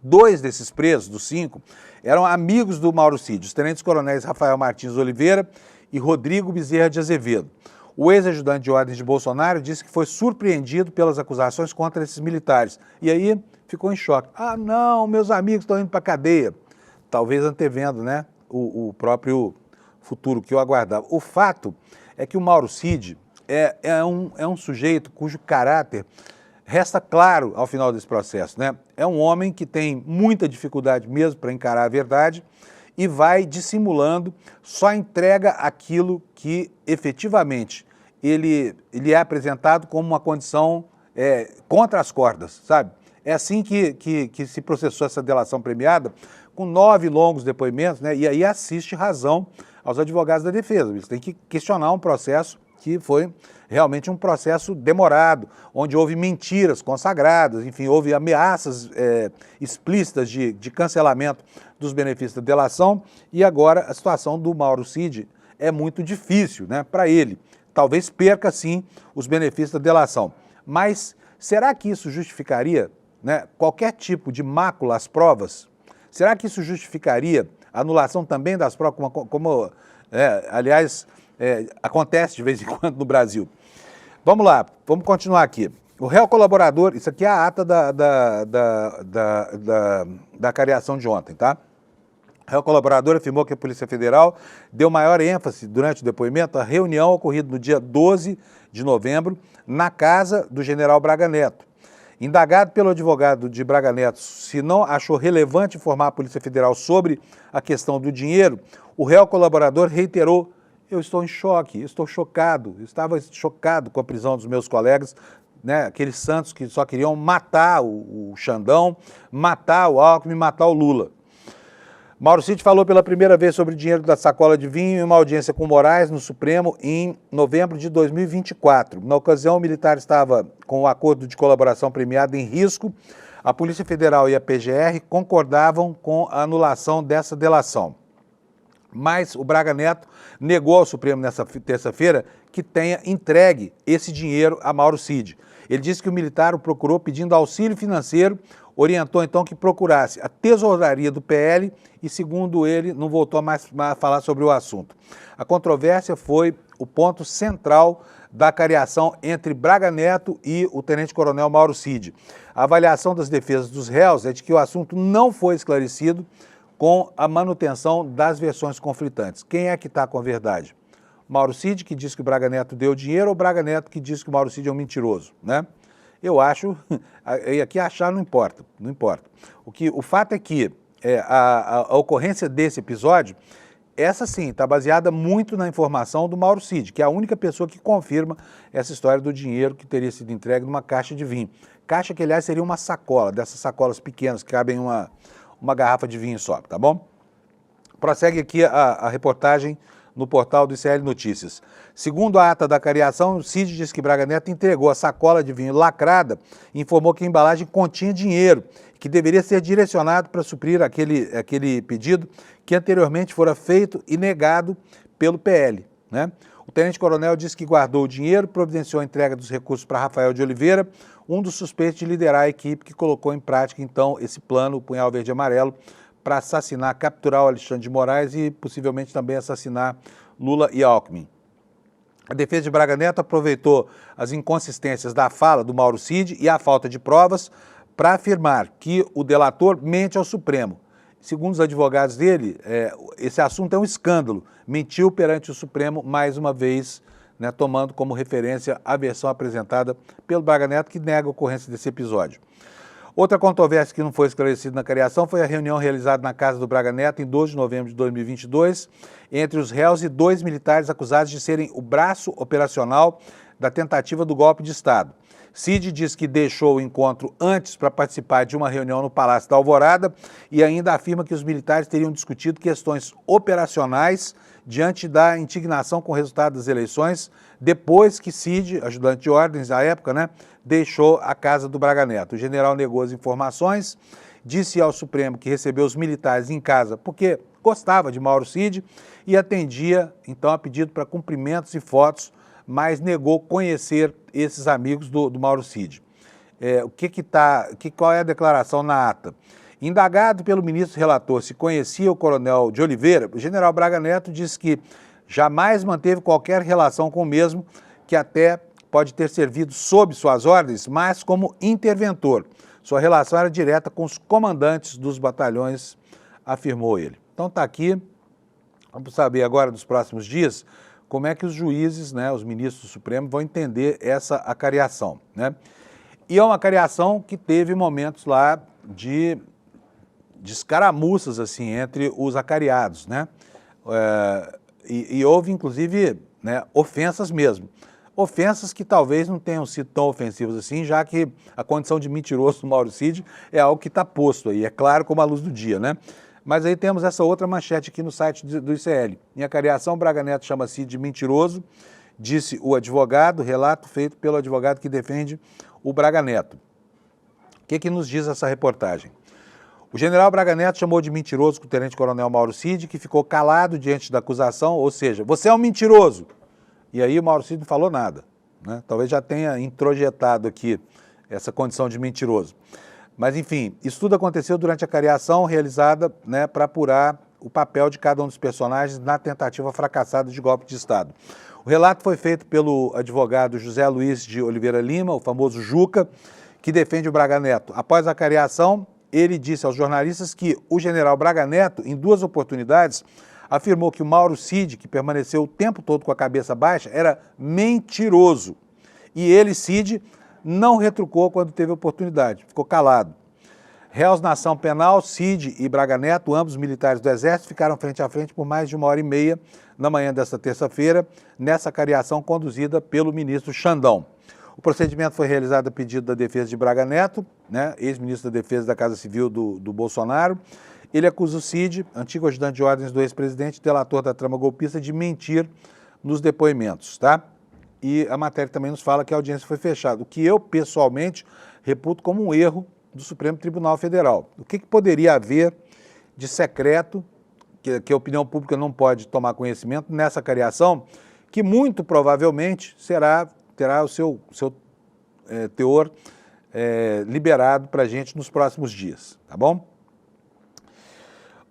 2 desses presos, dos 5, eram amigos do Mauro Cid, os tenentes-coronéis Rafael Martins Oliveira e Rodrigo Bezerra de Azevedo. O ex-ajudante de ordens de Bolsonaro disse que foi surpreendido pelas acusações contra esses militares. E aí ficou em choque. Ah, não, meus amigos estão indo para a cadeia. Talvez antevendo, né, o próprio futuro que eu aguardava. O fato é que o Mauro Cid é um sujeito cujo caráter resta claro ao final desse processo, né? É um homem que tem muita dificuldade mesmo para encarar a verdade e vai dissimulando, só entrega aquilo que efetivamente ele é apresentado como uma condição contra as cordas, sabe? É assim que se processou essa delação premiada, com 9 longos depoimentos, né? E aí assiste razão aos advogados da defesa. Eles têm que questionar um processo que foi realmente um processo demorado, onde houve mentiras consagradas, enfim, houve ameaças explícitas de cancelamento dos benefícios da delação, e agora a situação do Mauro Cid é muito difícil, né, para ele. Talvez perca, sim, os benefícios da delação. Mas será que isso justificaria, né, qualquer tipo de mácula às provas? Será que isso justificaria a anulação também das provas, como aliás, acontece de vez em quando no Brasil? Vamos lá, vamos continuar aqui. O réu colaborador, isso aqui é a ata da cariação de ontem, tá? O réu colaborador afirmou que a Polícia Federal deu maior ênfase durante o depoimento à reunião ocorrida no dia 12 de novembro na casa do general Braga Neto. Indagado pelo advogado de Braga Neto se não achou relevante informar a Polícia Federal sobre a questão do dinheiro, o réu colaborador reiterou: eu estou em choque, estou chocado, estava chocado com a prisão dos meus colegas, né, aqueles santos que só queriam matar o Xandão, matar o Alckmin, matar o Lula. Mauro Cid falou pela primeira vez sobre o dinheiro da sacola de vinho em uma audiência com Moraes no Supremo em novembro de 2024. Na ocasião, o militar estava com o acordo de colaboração premiado em risco. A Polícia Federal e a PGR concordavam com a anulação dessa delação. Mas o Braga Neto negou ao Supremo nessa terça-feira que tenha entregue esse dinheiro a Mauro Cid. Ele disse que o militar o procurou pedindo auxílio financeiro, orientou então que procurasse a tesouraria do PL e, segundo ele, não voltou mais a falar sobre o assunto. A controvérsia foi o ponto central da cariação entre Braga Neto e o tenente-coronel Mauro Cid. A avaliação das defesas dos réus é de que o assunto não foi esclarecido com a manutenção das versões conflitantes. Quem é que está com a verdade? Mauro Cid, que diz que o Braga Neto deu dinheiro, ou Braga Neto, que diz que o Mauro Cid é um mentiroso, né? Eu acho, e aqui achar não importa, não importa. O fato é que a ocorrência desse episódio, essa sim, está baseada muito na informação do Mauro Cid, que é a única pessoa que confirma essa história do dinheiro que teria sido entregue numa caixa de vinho. Caixa que, aliás, seria uma sacola, dessas sacolas pequenas que cabem uma garrafa de vinho só, tá bom? Prossegue aqui a reportagem no portal do ICL Notícias. Segundo a ata da cariação, o Cid diz que Braga Neto entregou a sacola de vinho lacrada e informou que a embalagem continha dinheiro, que deveria ser direcionado para suprir aquele pedido que anteriormente fora feito e negado pelo PL, né? O tenente-coronel disse que guardou o dinheiro, providenciou a entrega dos recursos para Rafael de Oliveira, um dos suspeitos de liderar a equipe que colocou em prática, então, esse plano, o Punhal Verde e Amarelo, para assassinar, capturar o Alexandre de Moraes e possivelmente também assassinar Lula e Alckmin. A defesa de Braga Neto aproveitou as inconsistências da fala do Mauro Cid e a falta de provas para afirmar que o delator mente ao Supremo. Segundo os advogados dele, esse assunto é um escândalo. Mentiu perante o Supremo mais uma vez, né, tomando como referência a versão apresentada pelo Braga Neto, que nega a ocorrência desse episódio. Outra controvérsia que não foi esclarecida na cariação foi a reunião realizada na casa do Braga Neto em 12 de novembro de 2022, entre os réus e 2 militares acusados de serem o braço operacional da tentativa do golpe de Estado. Cid diz que deixou o encontro antes para participar de uma reunião no Palácio da Alvorada e ainda afirma que os militares teriam discutido questões operacionais diante da indignação com o resultado das eleições, depois que Cid, ajudante de ordens à época, né, deixou a casa do Braga Neto. O general negou as informações, disse ao Supremo que recebeu os militares em casa porque gostava de Mauro Cid e atendia, então, a pedido para cumprimentos e fotos, mas negou conhecer esses amigos do Mauro Cid. Qual é a declaração na ata? Indagado pelo ministro relator se conhecia o coronel de Oliveira, o general Braga Neto disse que jamais manteve qualquer relação com o mesmo, que até pode ter servido sob suas ordens, mas como interventor. Sua relação era direta com os comandantes dos batalhões, afirmou ele. Então está aqui, vamos saber agora nos próximos dias como é que os juízes, né, os ministros do Supremo, vão entender essa acariação, né? E é uma acariação que teve momentos lá de escaramuças, assim, entre os acariados, né? E houve, inclusive, né, ofensas mesmo. Ofensas que talvez não tenham sido tão ofensivas assim, já que a condição de mentiroso do Mauro Cid é algo que está posto aí, é claro como a luz do dia, né? Mas aí temos essa outra manchete aqui no site do ICL. Em acariação, Braga Neto chama Cid de mentiroso, disse o advogado, relato feito pelo advogado que defende o Braga Neto. O que nos diz essa reportagem? O general Braga Neto chamou de mentiroso o tenente-coronel Mauro Cid, que ficou calado diante da acusação, ou seja, você é um mentiroso. E aí o Mauro Cid não falou nada, né? Talvez já tenha introjetado aqui essa condição de mentiroso. Mas, enfim, isso tudo aconteceu durante a cariação realizada, né, para apurar o papel de cada um dos personagens na tentativa fracassada de golpe de Estado. O relato foi feito pelo advogado José Luiz de Oliveira Lima, o famoso Juca, que defende o Braga Neto. Após a cariação, ele disse aos jornalistas que o general Braga Neto, em 2 oportunidades, afirmou que o Mauro Cid, que permaneceu o tempo todo com a cabeça baixa, era mentiroso. E ele, Cid, não retrucou quando teve oportunidade, ficou calado. Réus na ação penal, Cid e Braga Neto, ambos militares do Exército, ficaram frente a frente por mais de 1h30 na manhã desta terça-feira, nessa cariação conduzida pelo ministro Xandão. O procedimento foi realizado a pedido da defesa de Braga Neto, né, ex-ministro da Defesa da Casa Civil do Bolsonaro. Ele acusa o Cid, antigo ajudante de ordens do ex-presidente, delator da trama golpista, de mentir nos depoimentos, tá? E a matéria também nos fala que a audiência foi fechada, o que eu, pessoalmente, reputo como um erro do Supremo Tribunal Federal. O que poderia haver de secreto, que a opinião pública não pode tomar conhecimento nessa cariação, que muito provavelmente terá o seu teor liberado para a gente nos próximos dias, tá bom?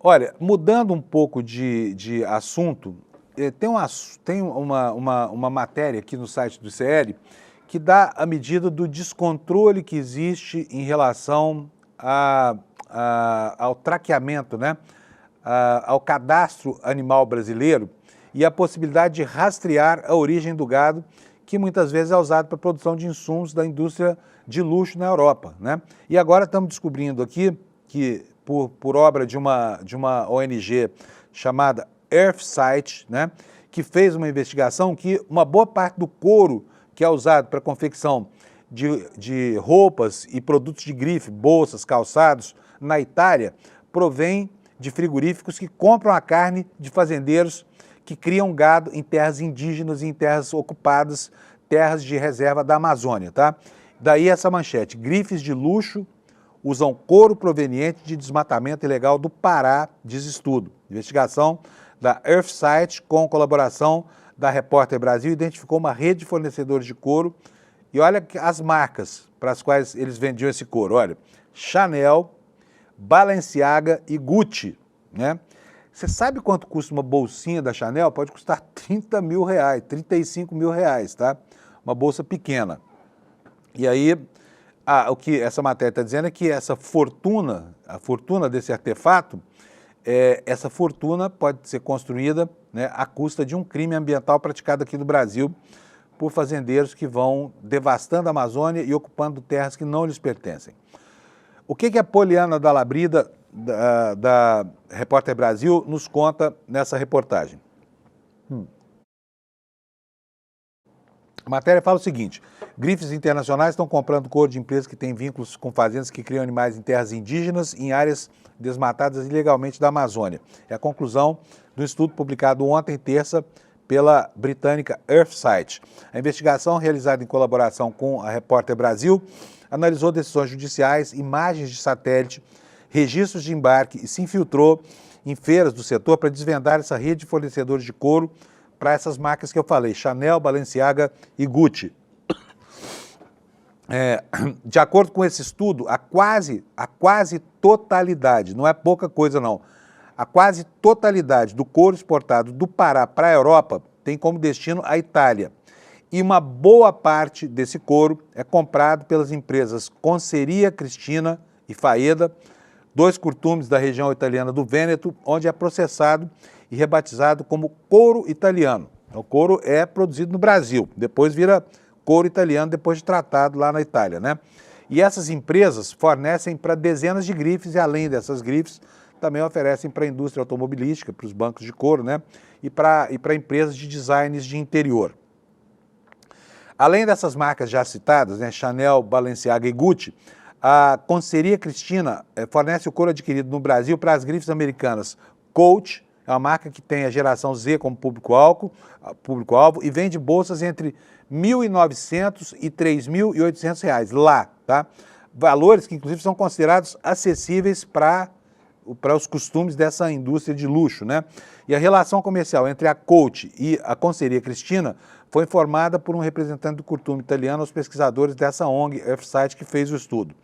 Olha, mudando um pouco de assunto, tem uma matéria aqui no site do ICL que dá a medida do descontrole que existe em relação ao traqueamento, né? Ao cadastro animal brasileiro e a possibilidade de rastrear a origem do gado, que muitas vezes é usado para a produção de insumos da indústria de luxo na Europa, né? E agora estamos descobrindo aqui que, por obra de uma ONG chamada Earthsight, né, que fez uma investigação que uma boa parte do couro que é usado para a confecção de roupas e produtos de grife, bolsas, calçados, na Itália, provém de frigoríficos que compram a carne de fazendeiros que criam gado em terras indígenas e em terras ocupadas, terras de reserva da Amazônia, tá? Daí essa manchete: grifes de luxo usam couro proveniente de desmatamento ilegal do Pará, diz estudo. Investigação da Earthsight, com colaboração da Repórter Brasil, identificou uma rede de fornecedores de couro e olha as marcas para as quais eles vendiam esse couro. Olha, Chanel, Balenciaga e Gucci, né? Você sabe quanto custa uma bolsinha da Chanel? Pode custar 30 mil reais, 35 mil reais, tá? Uma bolsa pequena. E aí, o que essa matéria está dizendo é que essa fortuna, a fortuna desse artefato, essa fortuna pode ser construída, né, à custa de um crime ambiental praticado aqui no Brasil por fazendeiros que vão devastando a Amazônia e ocupando terras que não lhes pertencem. O que a Poliana Dalabrida, da Repórter Brasil, nos conta nessa reportagem? A matéria fala o seguinte: grifes internacionais estão comprando couro de empresas que têm vínculos com fazendas que criam animais em terras indígenas em áreas desmatadas ilegalmente da Amazônia. É a conclusão do estudo publicado ontem, terça, pela britânica Earthsight. A investigação, realizada em colaboração com a Repórter Brasil, analisou decisões judiciais, imagens de satélite, registros de embarque e se infiltrou em feiras do setor para desvendar essa rede de fornecedores de couro para essas marcas que eu falei, Chanel, Balenciaga e Gucci. De acordo com esse estudo, a quase totalidade, não é pouca coisa não, a quase totalidade do couro exportado do Pará para a Europa tem como destino a Itália. E uma boa parte desse couro é comprado pelas empresas Conceria Cristina e Faeda, dois curtumes da região italiana do Vêneto, onde é processado e rebatizado como couro italiano. O couro é produzido no Brasil, depois vira couro italiano, depois de tratado lá na Itália, né? E essas empresas fornecem para dezenas de grifes e, além dessas grifes, também oferecem para a indústria automobilística, para os bancos de couro, né? E para empresas de designs de interior. Além dessas marcas já citadas, né, Chanel, Balenciaga e Gucci, a Conceria Cristina fornece o couro adquirido no Brasil para as grifes americanas Coach, é uma marca que tem a geração Z como público-alvo e vende bolsas entre R$ 1.900 e R$ 3.800 lá, tá? Valores que, inclusive, são considerados acessíveis para os costumes dessa indústria de luxo, né? E a relação comercial entre a Coach e a Conceria Cristina foi informada por um representante do curtume italiano aos pesquisadores dessa ONG Earthsight que fez o estudo.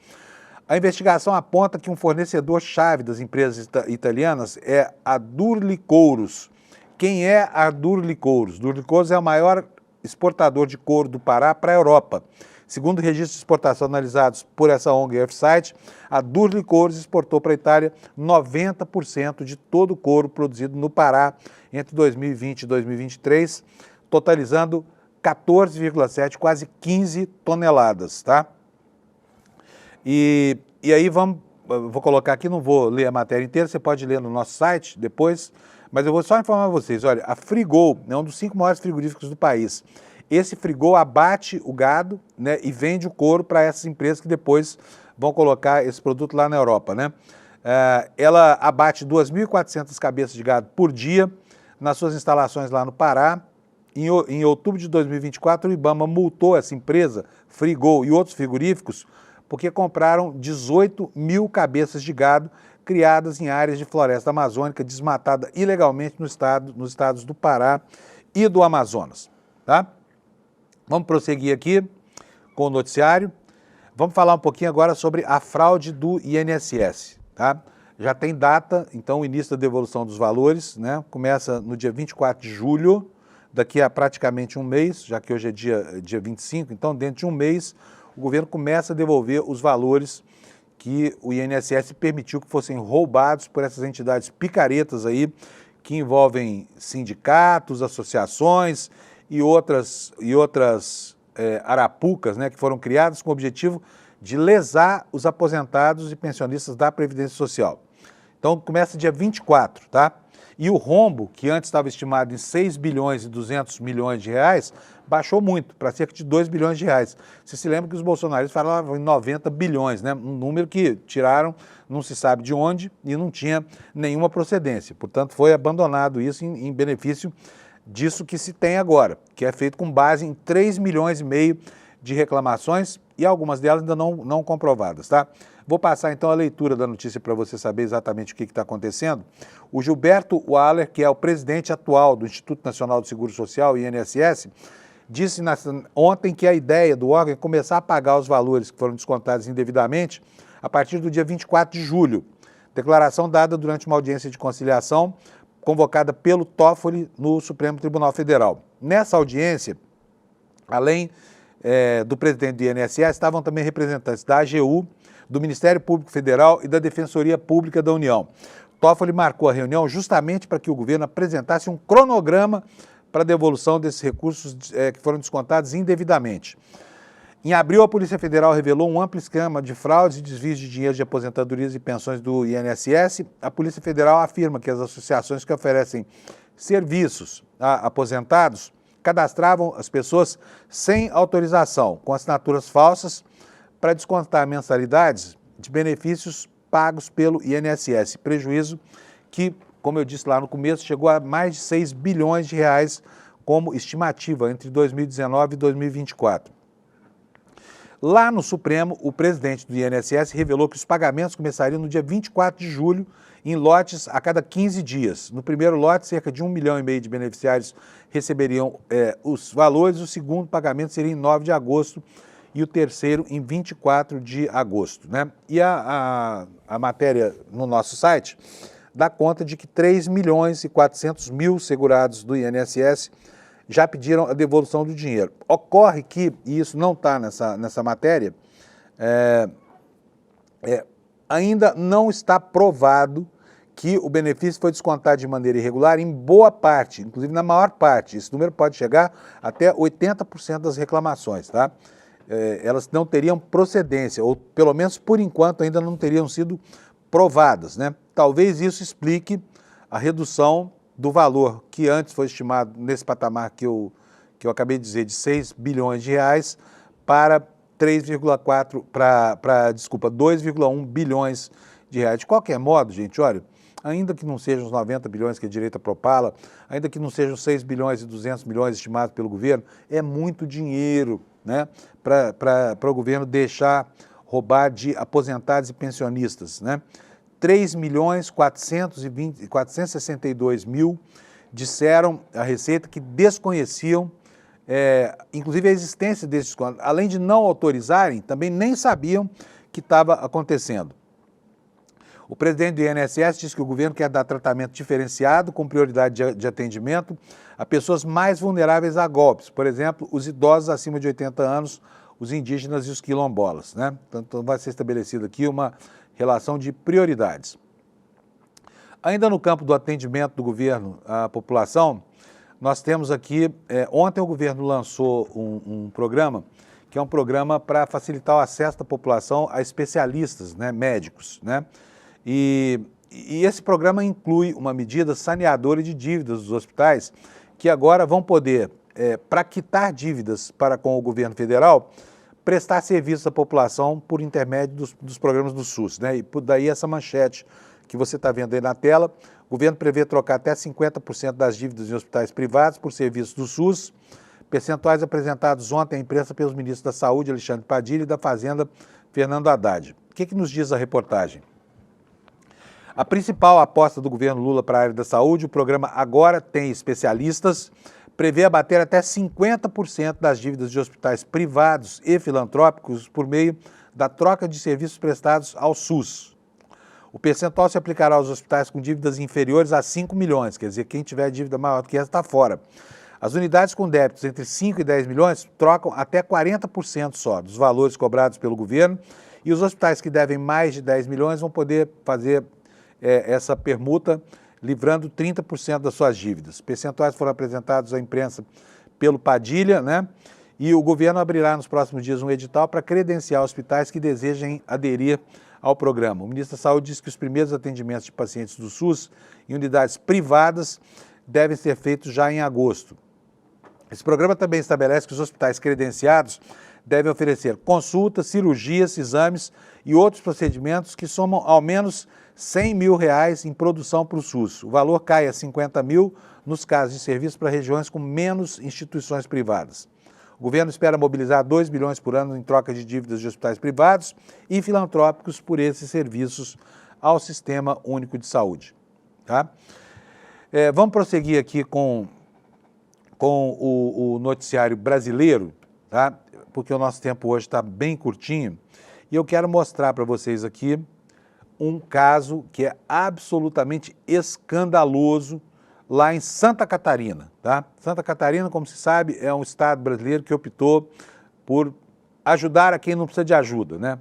A investigação aponta que um fornecedor-chave das empresas italianas é a Durli Couros. Quem é a Durli Couros? Durli Couros é o maior exportador de couro do Pará para a Europa. Segundo registros de exportação analisados por essa ONG Earthsight, a Durli Couros exportou para a Itália 90% de todo o couro produzido no Pará entre 2020 e 2023, totalizando 14,7, quase 15 toneladas, tá? E aí vou colocar aqui, não vou ler a matéria inteira, você pode ler no nosso site depois, mas eu vou só informar vocês, olha, a Frigol é um dos 5 maiores frigoríficos do país. Esse Frigol abate o gado, né, e vende o couro para essas empresas que depois vão colocar esse produto lá na Europa, né? Ela abate 2.400 cabeças de gado por dia nas suas instalações lá no Pará. Em outubro de 2024, o IBAMA multou essa empresa, Frigol e outros frigoríficos, porque compraram 18 mil cabeças de gado criadas em áreas de floresta amazônica desmatada ilegalmente nos estados do Pará e do Amazonas, tá? Vamos prosseguir aqui com o noticiário. Vamos falar um pouquinho agora sobre a fraude do INSS, tá? Já tem data, então, o início da devolução dos valores, né? Começa no dia 24 de julho, daqui a praticamente um mês, já que hoje é dia 25, então dentro de um mês o governo começa a devolver os valores que o INSS permitiu que fossem roubados por essas entidades picaretas aí, que envolvem sindicatos, associações e outras arapucas, né, que foram criadas com o objetivo de lesar os aposentados e pensionistas da Previdência Social. Então começa dia 24, tá? E o rombo, que antes estava estimado em 6 bilhões e 200 milhões de reais, baixou muito, para cerca de 2 bilhões de reais. Você se lembra que os bolsonaristas falavam em 90 bilhões, né? Um número que tiraram, não se sabe de onde, e não tinha nenhuma procedência. Portanto, foi abandonado isso em benefício disso que se tem agora, que é feito com base em 3 milhões e meio de reclamações, e algumas delas ainda não comprovadas, tá? Vou passar então a leitura da notícia para você saber exatamente o que está acontecendo. O Gilberto Waller, que é o presidente atual do Instituto Nacional do Seguro Social, INSS, disse ontem que a ideia do órgão é começar a pagar os valores que foram descontados indevidamente a partir do dia 24 de julho. Declaração dada durante uma audiência de conciliação convocada pelo Toffoli no Supremo Tribunal Federal. Nessa audiência, além do presidente do INSS, estavam também representantes da AGU, do Ministério Público Federal e da Defensoria Pública da União. Toffoli marcou a reunião justamente para que o governo apresentasse um cronograma para a devolução desses recursos que foram descontados indevidamente. Em abril, a Polícia Federal revelou um amplo esquema de fraudes e desvios de dinheiro de aposentadorias e pensões do INSS. A Polícia Federal afirma que as associações que oferecem serviços a aposentados cadastravam as pessoas sem autorização, com assinaturas falsas, para descontar mensalidades de benefícios pagos pelo INSS. Prejuízo que, como eu disse lá no começo, chegou a mais de 6 bilhões de reais como estimativa entre 2019 e 2024. Lá no Supremo, o presidente do INSS revelou que os pagamentos começariam no dia 24 de julho, em lotes a cada 15 dias. No primeiro lote, cerca de 1,5 milhão de beneficiários receberiam os valores, o segundo pagamento seria em 9 de agosto e o terceiro em 24 de agosto. Né? E a matéria no nosso site dá conta de que 3 milhões e 400 mil segurados do INSS já pediram a devolução do dinheiro. Ocorre que, e isso não está nessa matéria, ainda não está provado que o benefício foi descontado de maneira irregular em boa parte, inclusive na maior parte. Esse número pode chegar até 80% das reclamações, tá? Elas não teriam procedência, ou pelo menos por enquanto ainda não teriam sido provadas, né? Talvez isso explique a redução do valor que antes foi estimado nesse patamar que eu acabei de dizer, de 6 bilhões de reais para 2,1 bilhões de reais. De qualquer modo, gente, olha, ainda que não sejam os 90 bilhões que a direita propala, ainda que não sejam 6 bilhões e 200 milhões estimados pelo governo, é muito dinheiro, né, para o governo deixar roubar de aposentados e pensionistas, né? 3 milhões 462 mil disseram à Receita que desconheciam, inclusive a existência desses descontos. Além de não autorizarem, também nem sabiam que estava acontecendo. O presidente do INSS disse que o governo quer dar tratamento diferenciado, com prioridade de atendimento a pessoas mais vulneráveis a golpes, por exemplo, os idosos acima de 80 anos, os indígenas e os quilombolas, né? Então vai ser estabelecido aqui uma relação de prioridades. Ainda no campo do atendimento do governo à população, nós temos aqui, ontem o governo lançou um programa, que é um programa para facilitar o acesso da população a especialistas, né, médicos, né? E esse programa inclui uma medida saneadora de dívidas dos hospitais, que agora vão poder, para quitar dívidas para com o governo federal, prestar serviço à população por intermédio dos programas do SUS, né? E por daí essa manchete que você está vendo aí na tela. O governo prevê trocar até 50% das dívidas em hospitais privados por serviços do SUS, percentuais apresentados ontem à imprensa pelos ministros da Saúde, Alexandre Padilha, e da Fazenda, Fernando Haddad. O que nos diz a reportagem? A principal aposta do governo Lula para a área da saúde, o programa Agora Tem Especialistas, prevê abater até 50% das dívidas de hospitais privados e filantrópicos por meio da troca de serviços prestados ao SUS. O percentual se aplicará aos hospitais com dívidas inferiores a 5 milhões, quer dizer, quem tiver dívida maior do que essa está fora. As unidades com débitos entre 5 e 10 milhões trocam até 40% só dos valores cobrados pelo governo, e os hospitais que devem mais de 10 milhões vão poder fazer essa permuta, livrando 30% das suas dívidas. Percentuais foram apresentados à imprensa pelo Padilha, né? E o governo abrirá nos próximos dias um edital para credenciar hospitais que desejem aderir ao programa. O ministro da Saúde disse que os primeiros atendimentos de pacientes do SUS em unidades privadas devem ser feitos já em agosto. Esse programa também estabelece que os hospitais credenciados devem oferecer consultas, cirurgias, exames e outros procedimentos que somam ao menos 100 mil reais em produção para o SUS. O valor cai a 50 mil nos casos de serviço para regiões com menos instituições privadas. O governo espera mobilizar 2 bilhões por ano em troca de dívidas de hospitais privados e filantrópicos por esses serviços ao Sistema Único de Saúde. Tá? Vamos prosseguir aqui com o noticiário brasileiro, tá? Porque o nosso tempo hoje está bem curtinho, e eu quero mostrar para vocês aqui um caso que é absolutamente escandaloso lá em Santa Catarina, tá? Santa Catarina, como se sabe, é um estado brasileiro que optou por ajudar a quem não precisa de ajuda, né?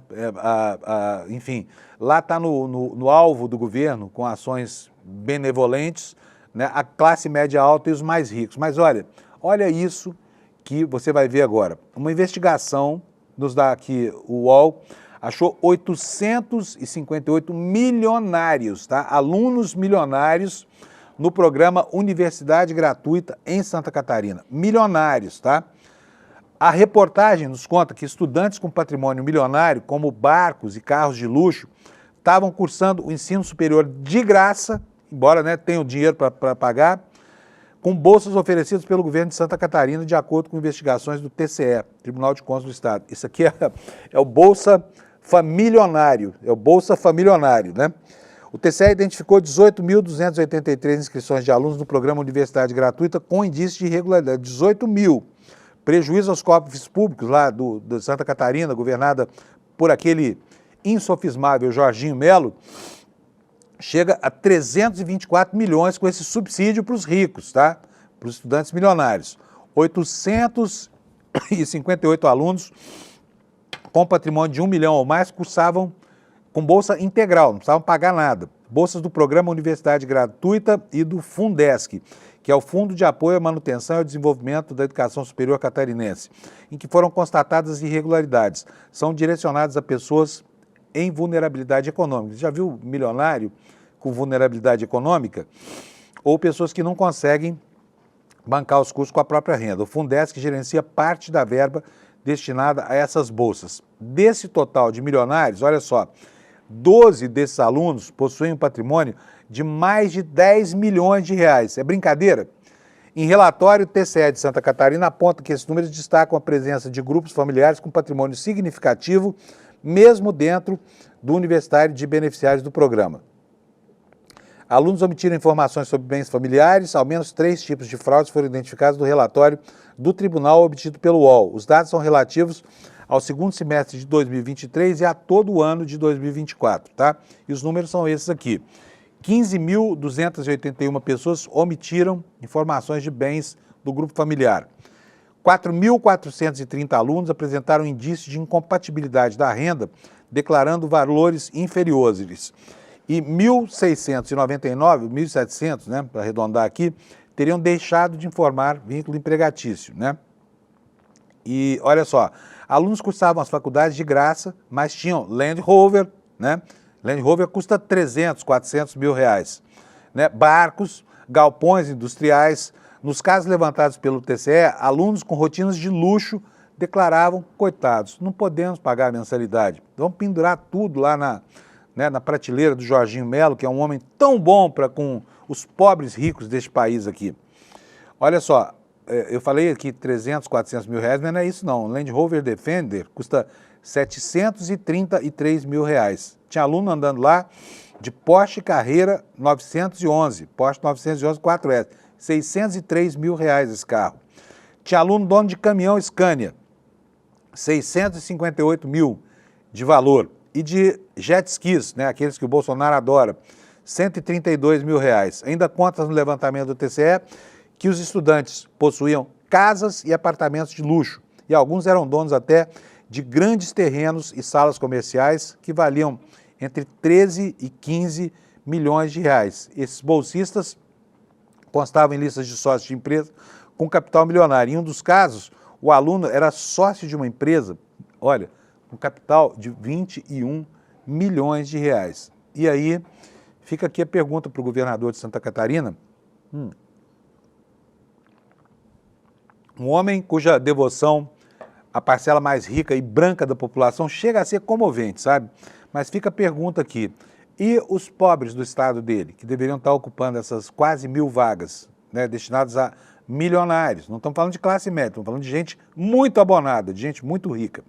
Enfim, lá está no alvo do governo, com ações benevolentes, né? A classe média alta e os mais ricos. Mas olha isso que você vai ver agora. Uma investigação, nos dá aqui o UOL, achou 858 milionários, tá? Alunos milionários no programa Universidade Gratuita em Santa Catarina. Milionários, tá? A reportagem nos conta que estudantes com patrimônio milionário, como barcos e carros de luxo, estavam cursando o ensino superior de graça, embora, né, tenham dinheiro para pagar, com bolsas oferecidas pelo governo de Santa Catarina, de acordo com investigações do TCE, Tribunal de Contas do Estado. Isso aqui é o Bolsa Familionário, né? O TCE identificou 18.283 inscrições de alunos no programa Universidade Gratuita com indício de irregularidade, 18 mil. Prejuízo aos cofres públicos lá de Santa Catarina, governada por aquele insofismável Jorginho Melo, chega a 324 milhões com esse subsídio para os ricos, tá? Para os estudantes milionários. 858 alunos com patrimônio de 1 milhão ou mais cursavam com bolsa integral, não precisavam pagar nada. Bolsas do programa Universidade Gratuita e do Fundesc, que é o Fundo de Apoio à Manutenção e ao Desenvolvimento da Educação Superior Catarinense, em que foram constatadas irregularidades. São direcionadas a pessoas em vulnerabilidade econômica. Você já viu milionário com vulnerabilidade econômica? Ou pessoas que não conseguem bancar os custos com a própria renda. O Fundesc gerencia parte da verba destinada a essas bolsas. Desse total de milionários, olha só, 12 desses alunos possuem um patrimônio de mais de 10 milhões de reais. É brincadeira? Em relatório, o TCE de Santa Catarina aponta que esses números destacam a presença de grupos familiares com patrimônio significativo, mesmo dentro do universitário de beneficiários do programa. Alunos omitiram informações sobre bens familiares, ao menos 3 tipos de fraudes foram identificados no relatório do tribunal obtido pelo UOL. Os dados são relativos ao segundo semestre de 2023 e a todo o ano de 2024, tá? E os números são esses aqui. 15.281 pessoas omitiram informações de bens do grupo familiar. 4.430 alunos apresentaram indícios de incompatibilidade da renda, declarando valores inferiores. E 1.699, 1.700, né, para arredondar aqui, teriam deixado de informar vínculo empregatício, né? E olha só, alunos cursavam as faculdades de graça, mas tinham Land Rover, né? Land Rover custa 300, 400 mil reais, né? Barcos, galpões industriais. Nos casos levantados pelo TCE, alunos com rotinas de luxo declaravam, coitados, não podemos pagar a mensalidade, vamos pendurar tudo lá na prateleira do Jorginho Melo, que é um homem tão bom com os pobres ricos deste país aqui. Olha só, eu falei aqui 300, 400 mil reais, mas não é isso não. O Land Rover Defender custa 733 mil reais. Tinha aluno andando lá de Porsche Carrera 911, Porsche 911 4S, 603 mil reais esse carro. Tinha aluno dono de caminhão Scania, 658 mil de valor. E de jet skis, né, aqueles que o Bolsonaro adora, 132 mil reais. Ainda conta no levantamento do TCE que os estudantes possuíam casas e apartamentos de luxo, e alguns eram donos até de grandes terrenos e salas comerciais que valiam entre 13 e 15 milhões de reais. Esses bolsistas constavam em listas de sócios de empresa com capital milionário. Em um dos casos, o aluno era sócio de uma empresa, olha, um capital de 21 milhões de reais. E aí, fica aqui a pergunta para o governador de Santa Catarina. Um homem cuja devoção à parcela mais rica e branca da população chega a ser comovente, sabe? Mas fica a pergunta aqui. E os pobres do estado dele, que deveriam estar ocupando essas quase 1.000 vagas, né, destinadas a milionários? Não estamos falando de classe média, estamos falando de gente muito abonada, de gente muito rica.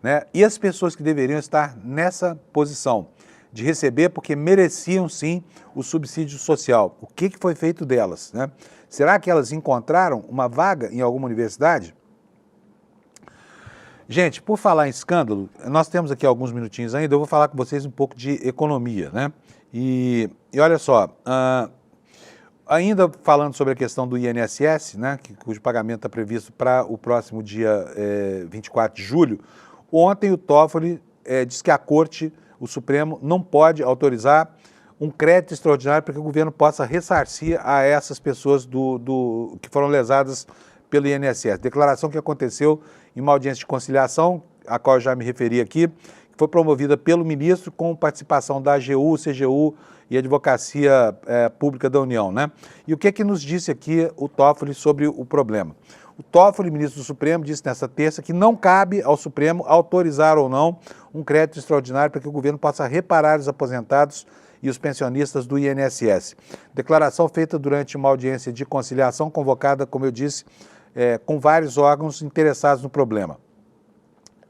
Né? E as pessoas que deveriam estar nessa posição de receber porque mereciam sim o subsídio social. O que foi feito delas? Né? Será que elas encontraram uma vaga em alguma universidade? Gente, por falar em escândalo, nós temos aqui alguns minutinhos ainda, eu vou falar com vocês um pouco de economia, né? E olha só, ainda falando sobre a questão do INSS, né, cujo pagamento está previsto para o próximo dia 24 de julho, ontem o Toffoli disse que a Corte, o Supremo, não pode autorizar um crédito extraordinário para que o governo possa ressarcir a essas pessoas que foram lesadas pelo INSS. Declaração que aconteceu em uma audiência de conciliação, a qual eu já me referi aqui, que foi promovida pelo ministro com participação da AGU, CGU e Advocacia Pública da União, né? E o que nos disse aqui o Toffoli sobre o problema? O Toffoli, ministro do Supremo, disse nesta terça que não cabe ao Supremo autorizar ou não um crédito extraordinário para que o governo possa reparar os aposentados e os pensionistas do INSS. Declaração feita durante uma audiência de conciliação convocada, como eu disse, com vários órgãos interessados no problema.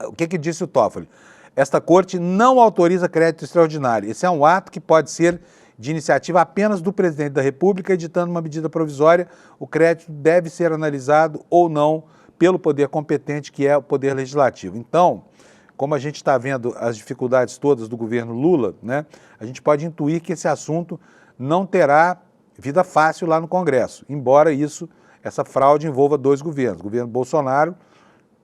O que disse o Toffoli? Esta corte não autoriza crédito extraordinário. Esse é um ato que pode ser de iniciativa apenas do presidente da República, editando uma medida provisória. O crédito deve ser analisado ou não pelo poder competente, que é o poder legislativo. Então, como a gente está vendo as dificuldades todas do governo Lula, né, a gente pode intuir que esse assunto não terá vida fácil lá no Congresso, embora essa fraude envolva dois governos. O governo Bolsonaro,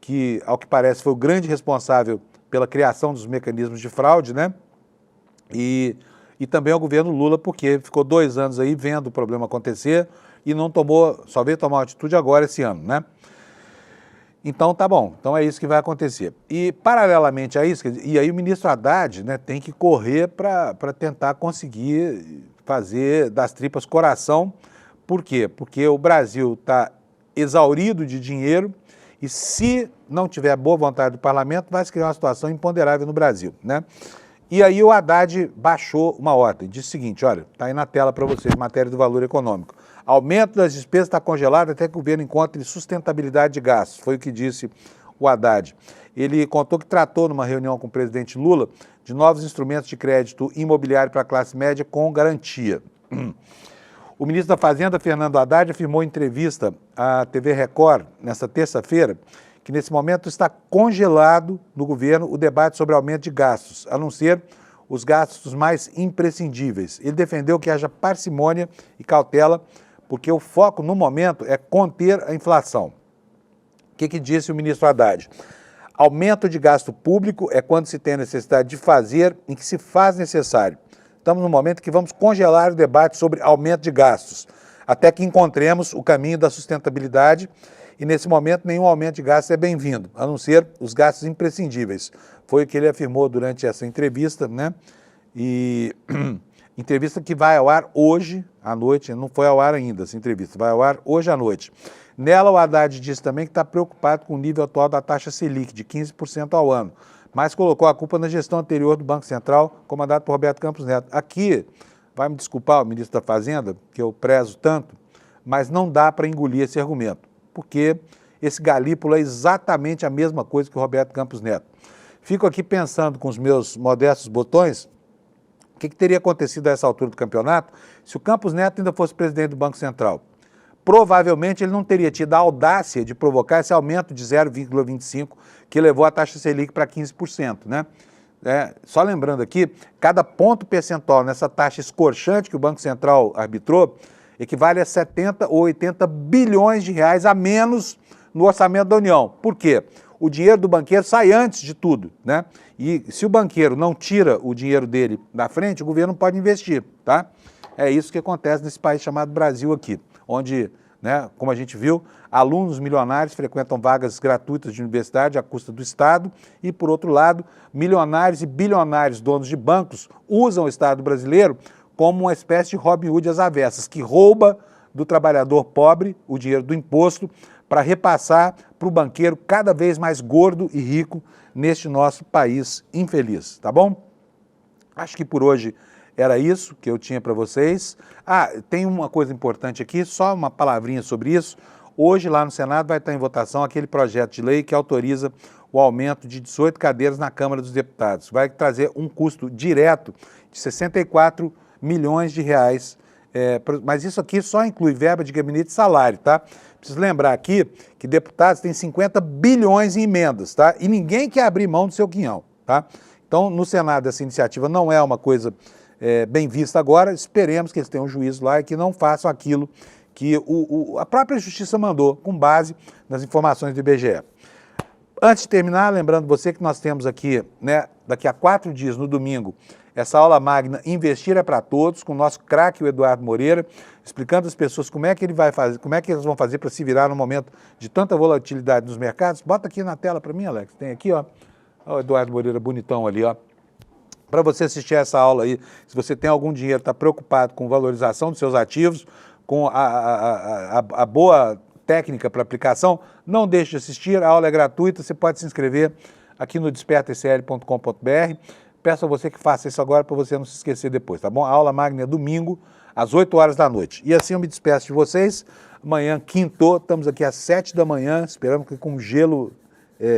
que, ao que parece, foi o grande responsável pela criação dos mecanismos de fraude, né? E também ao governo Lula, porque ficou 2 anos aí vendo o problema acontecer e não tomou, só veio tomar uma atitude agora esse ano, né? Então tá bom, então é isso que vai acontecer. E paralelamente a isso, e aí o ministro Haddad, né, tem que correr para tentar conseguir fazer das tripas coração. Por quê? Porque o Brasil está exaurido de dinheiro e se não tiver boa vontade do parlamento, vai se criar uma situação imponderável no Brasil, né? E aí o Haddad baixou uma ordem, disse o seguinte, olha, está aí na tela para vocês, matéria do valor econômico. Aumento das despesas está congelado até que o governo encontre sustentabilidade de gastos, foi o que disse o Haddad. Ele contou que tratou numa reunião com o presidente Lula de novos instrumentos de crédito imobiliário para a classe média com garantia. O ministro da Fazenda, Fernando Haddad, afirmou em entrevista à TV Record, nesta terça-feira, que nesse momento está congelado no governo o debate sobre aumento de gastos, a não ser os gastos mais imprescindíveis. Ele defendeu que haja parcimônia e cautela, porque o foco no momento é conter a inflação. O que disse o ministro Haddad? Aumento de gasto público é quando se tem necessidade de fazer em que se faz necessário. Estamos no momento que vamos congelar o debate sobre aumento de gastos, até que encontremos o caminho da sustentabilidade e, nesse momento, nenhum aumento de gastos é bem-vindo, a não ser os gastos imprescindíveis. Foi o que ele afirmou durante essa entrevista, né? E entrevista que vai ao ar hoje à noite, não foi ao ar ainda essa entrevista, vai ao ar hoje à noite. Nela, o Haddad disse também que está preocupado com o nível atual da taxa Selic, de 15% ao ano, mas colocou a culpa na gestão anterior do Banco Central, comandado por Roberto Campos Neto. Aqui, vai me desculpar o ministro da Fazenda, que eu prezo tanto, mas não dá para engolir esse argumento, porque esse galípolo é exatamente a mesma coisa que o Roberto Campos Neto. Fico aqui pensando com os meus modestos botões, o que teria acontecido a essa altura do campeonato se o Campos Neto ainda fosse presidente do Banco Central? Provavelmente ele não teria tido a audácia de provocar esse aumento de 0,25 que levou a taxa Selic para 15%, né? Só lembrando aqui, cada ponto percentual nessa taxa escorchante que o Banco Central arbitrou equivale a 70 ou 80 bilhões de reais a menos no orçamento da União. Por quê? O dinheiro do banqueiro sai antes de tudo, né? E se o banqueiro não tira o dinheiro dele da frente, o governo não pode investir, tá? É isso que acontece nesse país chamado Brasil aqui, onde, né, como a gente viu, alunos milionários frequentam vagas gratuitas de universidade à custa do Estado e, por outro lado, milionários e bilionários donos de bancos usam o Estado brasileiro como uma espécie de Robin Hood às avessas, que rouba do trabalhador pobre o dinheiro do imposto para repassar para o banqueiro cada vez mais gordo e rico neste nosso país infeliz, tá bom? Acho que por hoje era isso que eu tinha para vocês. Tem uma coisa importante aqui, só uma palavrinha sobre isso. Hoje, lá no Senado, vai estar em votação aquele projeto de lei que autoriza o aumento de 18 cadeiras na Câmara dos Deputados. Vai trazer um custo direto de 64 milhões de reais, mas isso aqui só inclui verba de gabinete e salário, tá? Preciso lembrar aqui que deputados têm 50 bilhões em emendas, tá? E ninguém quer abrir mão do seu quinhão, tá? Então, no Senado, essa iniciativa não é uma coisa bem vista agora. Esperemos que eles tenham juízo lá e que não façam aquilo que a própria Justiça mandou, com base nas informações do IBGE. Antes de terminar, lembrando você que nós temos aqui, né, daqui a 4 dias, no domingo, essa aula magna Investir é para Todos, com o nosso craque, o Eduardo Moreira, explicando às pessoas como é que ele vai fazer, como é que eles vão fazer para se virar no momento de tanta volatilidade nos mercados. Bota aqui na tela para mim, Alex. Tem aqui, ó. Olha o Eduardo Moreira bonitão ali, ó. Para você assistir essa aula aí, se você tem algum dinheiro, está preocupado com valorização dos seus ativos, com a boa técnica para aplicação, não deixe de assistir, a aula é gratuita, você pode se inscrever aqui no despertasl.com.br. Peço a você que faça isso agora para você não se esquecer depois, tá bom? A aula magna é domingo, às 8 horas da noite. E assim eu me despeço de vocês. Amanhã, quinto, estamos aqui às 7 da manhã, esperamos que com gelo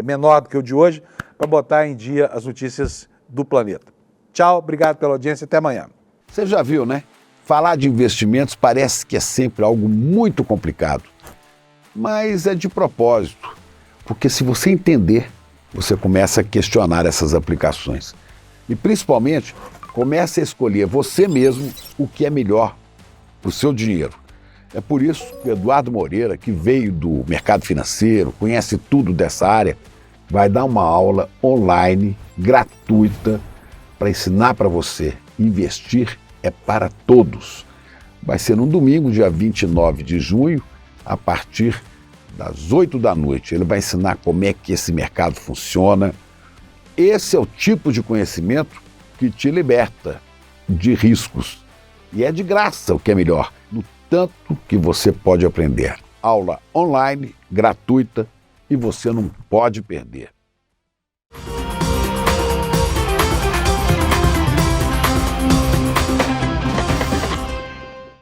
menor do que o de hoje, para botar em dia as notícias do planeta. Tchau, obrigado pela audiência, até amanhã. Você já viu, né? Falar de investimentos parece que é sempre algo muito complicado, mas é de propósito, porque se você entender, você começa a questionar essas aplicações e principalmente começa a escolher você mesmo o que é melhor para o seu dinheiro. É por isso que o Eduardo Moreira, que veio do mercado financeiro, conhece tudo dessa área, vai dar uma aula online gratuita para ensinar para você. Investir é para todos. Vai ser no domingo, dia 29 de junho, a partir das 8 da noite. Ele vai ensinar como é que esse mercado funciona. Esse é o tipo de conhecimento que te liberta de riscos. E é de graça, o que é melhor, no tanto que você pode aprender. Aula online, gratuita, e você não pode perder.